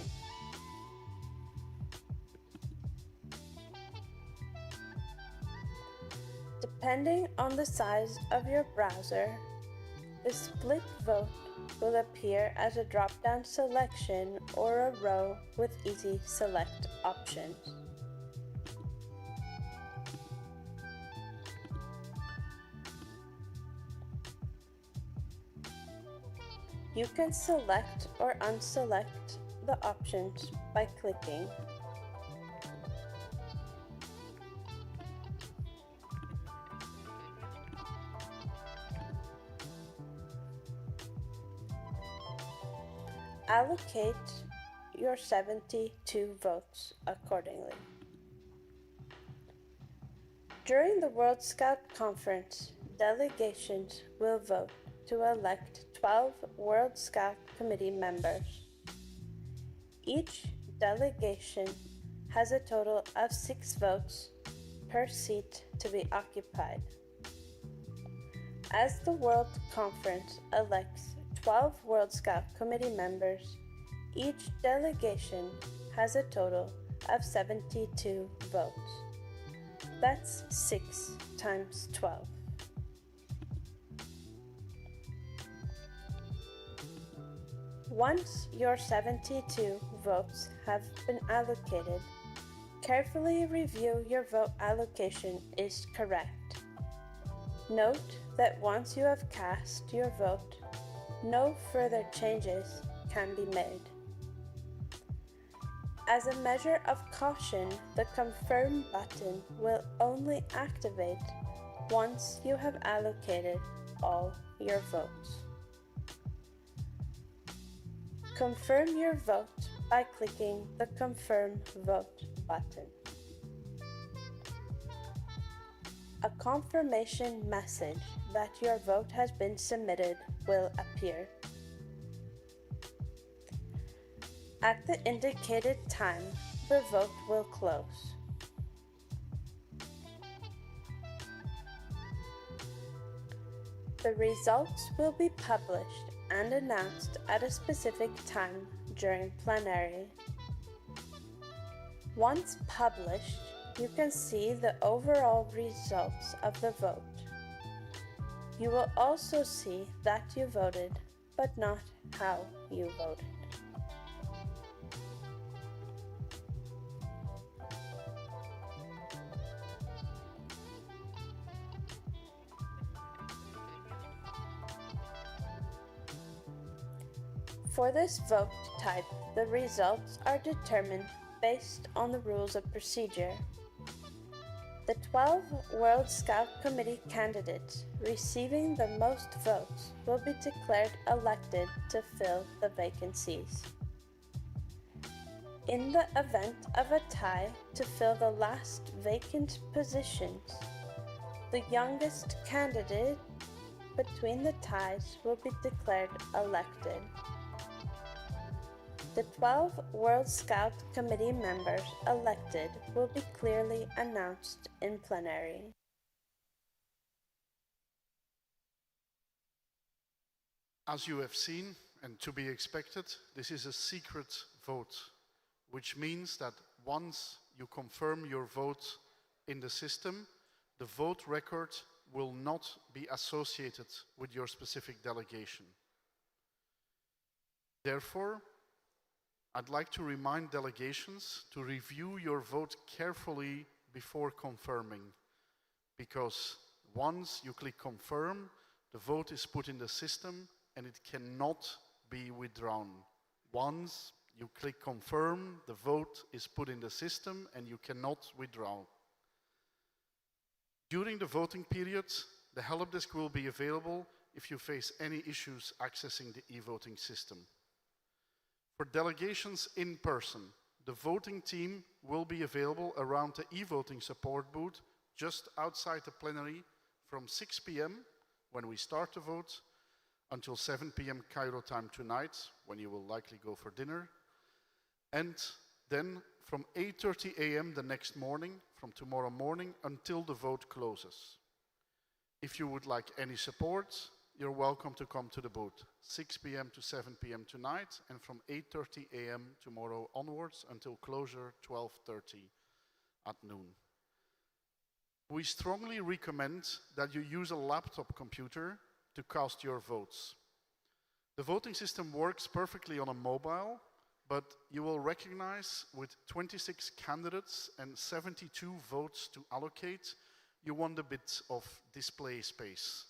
S12: Depending on the size of your browser, the split vote will appear as a drop-down selection or a row with easy select options. You can select or unselect the options by clicking. Allocate your 72 votes accordingly. During the World Scout Conference, delegations will vote to elect 12 World Scout Committee members. Each delegation has a total of 6 votes per seat to be occupied. As the World Conference elects 12 World Scout Committee members, each delegation has a total of 72 votes. That's 6 times 12. Once your 72 votes have been allocated, carefully review your vote allocation is correct. Note that once you have cast your vote, no further changes can be made. As a measure of caution, the Confirm button will only activate once you have allocated all your votes. Confirm your vote by clicking the Confirm Vote button. A confirmation message that your vote has been submitted will appear. At the indicated time, the vote will close. The results will be published and announced at a specific time during plenary. Once published, you can see the overall results of the vote. You will also see that you voted, but not how you voted. For this vote type, the results are determined based on the rules of procedure. The 12 World Scout Committee candidates receiving the most votes will be declared elected to fill the vacancies. In the event of a tie to fill the last vacant positions, the youngest candidate between the ties will be declared elected. The 12 World Scout Committee members elected will be clearly announced in plenary.
S11: As you have seen, and to be expected, this is a secret vote, which means that once you confirm your vote in the system, the vote record will not be associated with your specific delegation. Therefore, I'd like to remind delegations to review your vote carefully before confirming, because once you click confirm, the vote is put in the system and it cannot be withdrawn. Once you click confirm, the vote is put in the system and you cannot withdraw. During the voting period, the help desk will be available if you face any issues accessing the e-voting system. For delegations in person, the voting team will be available around the e-voting support booth just outside the plenary from 6 p.m. when we start the vote until 7 p.m. Cairo time tonight, when you will likely go for dinner, and then from 8:30 a.m. the next morning, from tomorrow morning, until the vote closes. If you would like any support, you're welcome to come to the booth, 6 p.m. to 7 p.m. tonight, and from 8:30 a.m. tomorrow onwards until closure, 12:30 at noon. We strongly recommend that you use a laptop computer to cast your votes. The voting system works perfectly on a mobile, but you will recognize with 26 candidates and 72 votes to allocate, you want a bit of display space.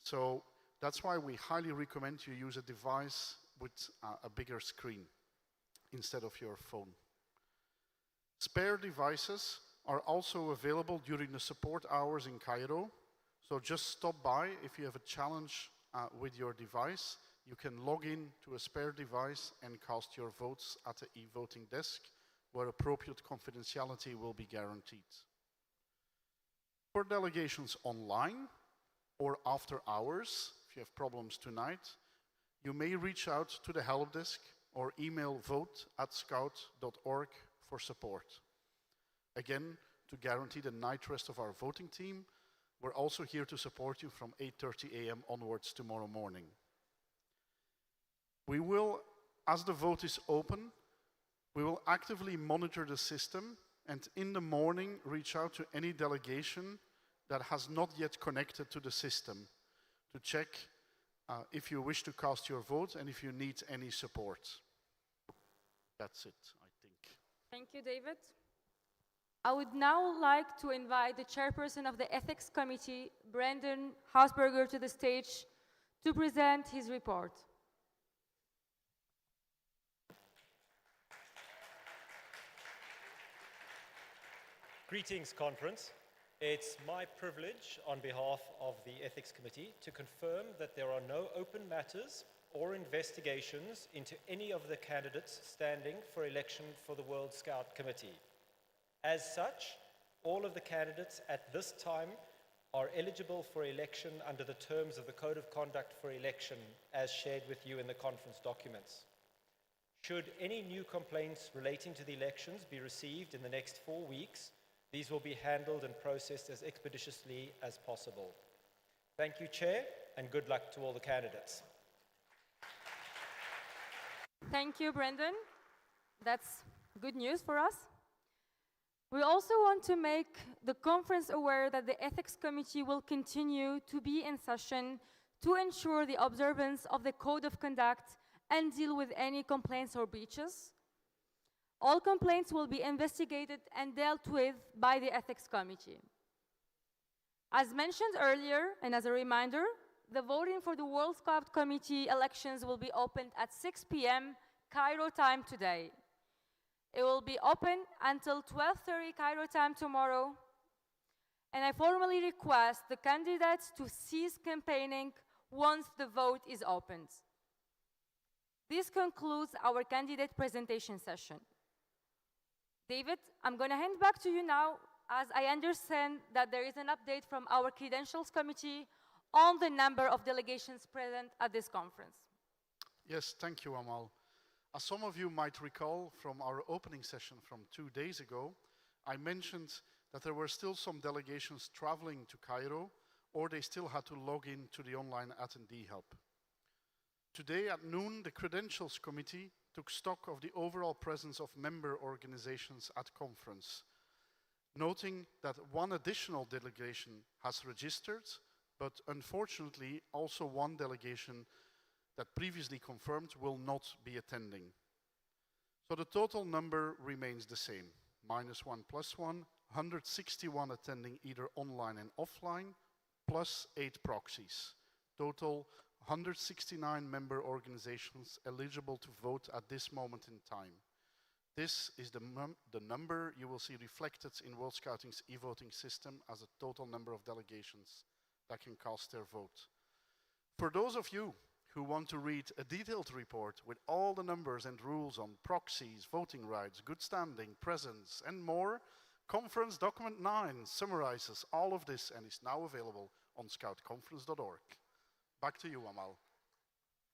S11: So that's why we highly recommend you use a device with a bigger screen instead of your phone. Spare devices are also available during the support hours in Cairo. So just stop by if you have a challenge with your device. You can log in to a spare device and cast your votes at the e-voting desk, where appropriate confidentiality will be guaranteed. For delegations online or after hours, if you have problems tonight, you may reach out to the help desk or email vote@scout.org for support. Again, to guarantee the night rest of our voting team, we're also here to support you from 8:30 a.m. onwards tomorrow morning. We will, as the vote is open, we will actively monitor the system and in the morning reach out to any delegation that has not yet connected to the system to check if you wish to cast your vote and if you need any support. That's it, I think.
S1: Thank you, David. I would now like to invite the chairperson of the Ethics Committee, Brendan Hausberger, to the stage to present his report.
S13: Greetings, conference. It's my privilege on behalf of the Ethics Committee to confirm that there are no open matters or investigations into any of the candidates standing for election for the World Scout Committee. As such, all of the candidates at this time are eligible for election under the terms of the Code of Conduct for Election as shared with you in the conference documents. Should any new complaints relating to the elections be received in the next 4 weeks, these will be handled and processed as expeditiously as possible. Thank you, Chair, and good luck to all the candidates.
S1: Thank you, Brendan. That's good news for us. We also want to make the conference aware that the Ethics Committee will continue to be in session to ensure the observance of the Code of Conduct and deal with any complaints or breaches. All complaints will be investigated and dealt with by the Ethics Committee. As mentioned earlier, and as a reminder, the voting for the World Scout Committee elections will be opened at 6 p.m. Cairo time today. It will be open until 12:30 Cairo time tomorrow. And I formally request the candidates to cease campaigning once the vote is opened. This concludes our candidate presentation session. David, I'm going to hand back to you now, as I understand that there is an update from our Credentials Committee on the number of delegations present at this conference.
S11: Yes, thank you, Amal. As some of you might recall from our opening session from 2 days ago, I mentioned that there were still some delegations traveling to Cairo, or they still had to log in to the online attendee hub. Today at noon, the Credentials Committee took stock of the overall presence of member organizations at conference, noting that one additional delegation has registered, but unfortunately also one delegation that previously confirmed will not be attending. So the total number remains the same, -1 + 1, 161 attending either online and offline, plus 8 proxies. Total 169 member organizations eligible to vote at this moment in time. This is the number you will see reflected in World Scouting's e-voting system as a total number of delegations that can cast their vote. For those of you who want to read a detailed report with all the numbers and rules on proxies, voting rights, good standing, presence, and more, Conference Document 9 summarizes all of this and is now available on scoutconference.org. Back to you, Amal.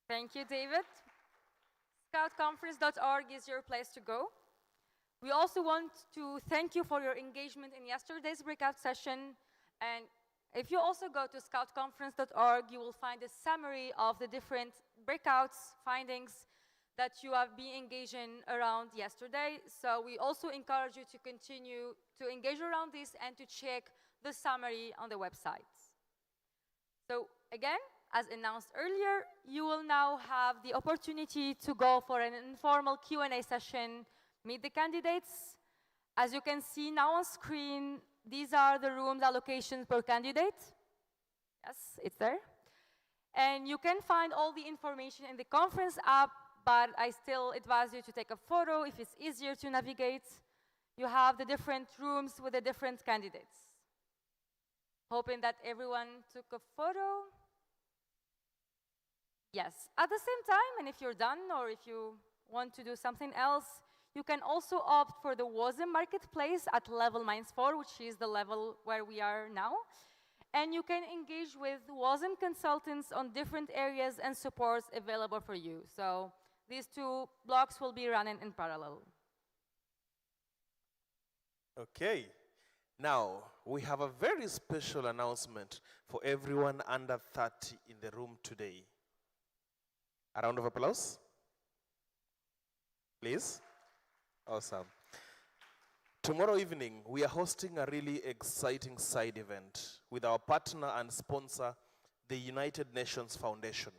S1: Thank you, David. Scoutconference.org is your place to go. We also want to thank you for your engagement in yesterday's breakout session. And if you also go to scoutconference.org, you will find a summary of the different breakouts, findings that you have been engaging around yesterday. So we also encourage you to continue to engage around this and to check the summary on the website. So again, as announced earlier, you will now have the opportunity to go for an informal Q&A session, meet the candidates. As you can see now on screen, these are the rooms allocations per candidate. Yes, it's there. And you can find all the information in the conference app, but I still advise you to take a photo if it's easier to navigate. You have the different rooms with the different candidates. Hoping that everyone took a photo. Yes, at the same time, and if you're done or if you want to do something else, you can also opt for the WASM Marketplace at level -4, which is the level where we are now. And you can engage with WASM consultants on different areas and supports available for you. So these two blocks will be running in parallel.
S2: Okay. Now, we have a very special announcement for everyone under 30 in the room today. A round of applause, please. Awesome. Tomorrow evening, we are hosting a really exciting side event with our partner and sponsor, the United Nations Foundation.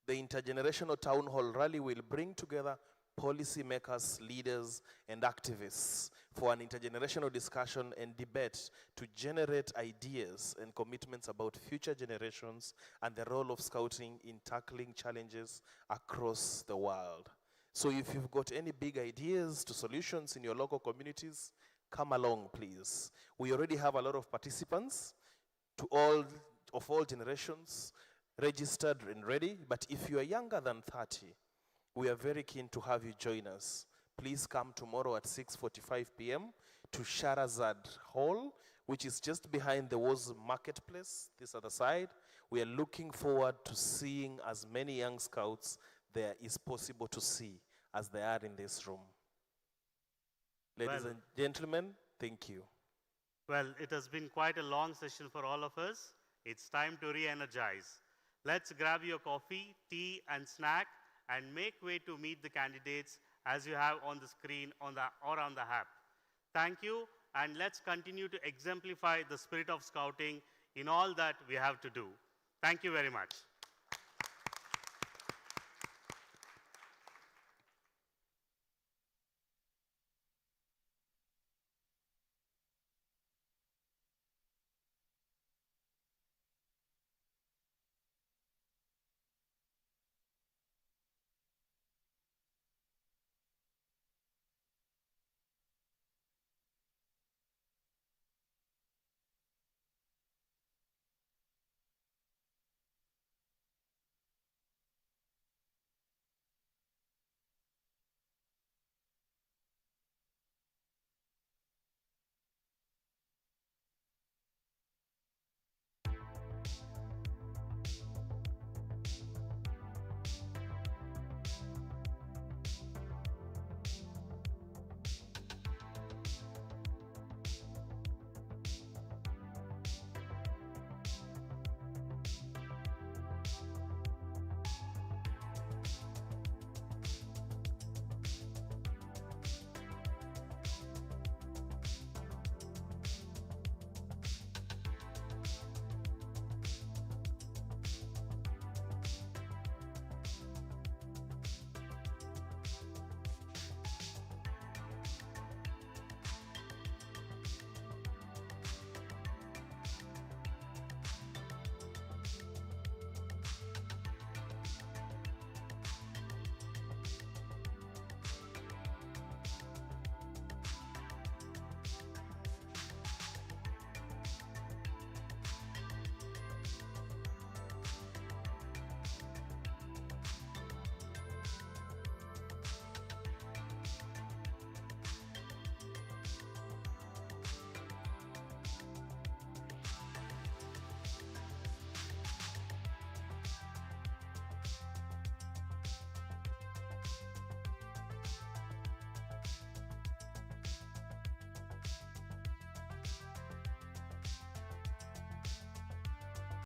S2: The Intergenerational Town Hall Rally will bring together policymakers, leaders, and activists for an intergenerational discussion and debate to generate ideas and commitments about future generations and the role of scouting in tackling challenges across the world. So if you've got any big ideas to solutions in your local communities, come along, please. We already have a lot of participants of all generations registered and ready, but if you are younger than 30, we are very keen to have you join us. Please come tomorrow at 6:45 p.m. to Sharazad Hall, which is just behind the WAS Marketplace, this other side. We are looking forward to seeing as many young scouts there is possible to see as they are in this room. Ladies and gentlemen, thank you.
S3: Well, it has been quite a long session for all of us. It's time to re-energize. Let's grab your coffee, tea, and snack and make way to meet the candidates as you have on the screen or on the app. Thank you, and let's continue to exemplify the spirit of scouting in all that we have to do. Thank you very much.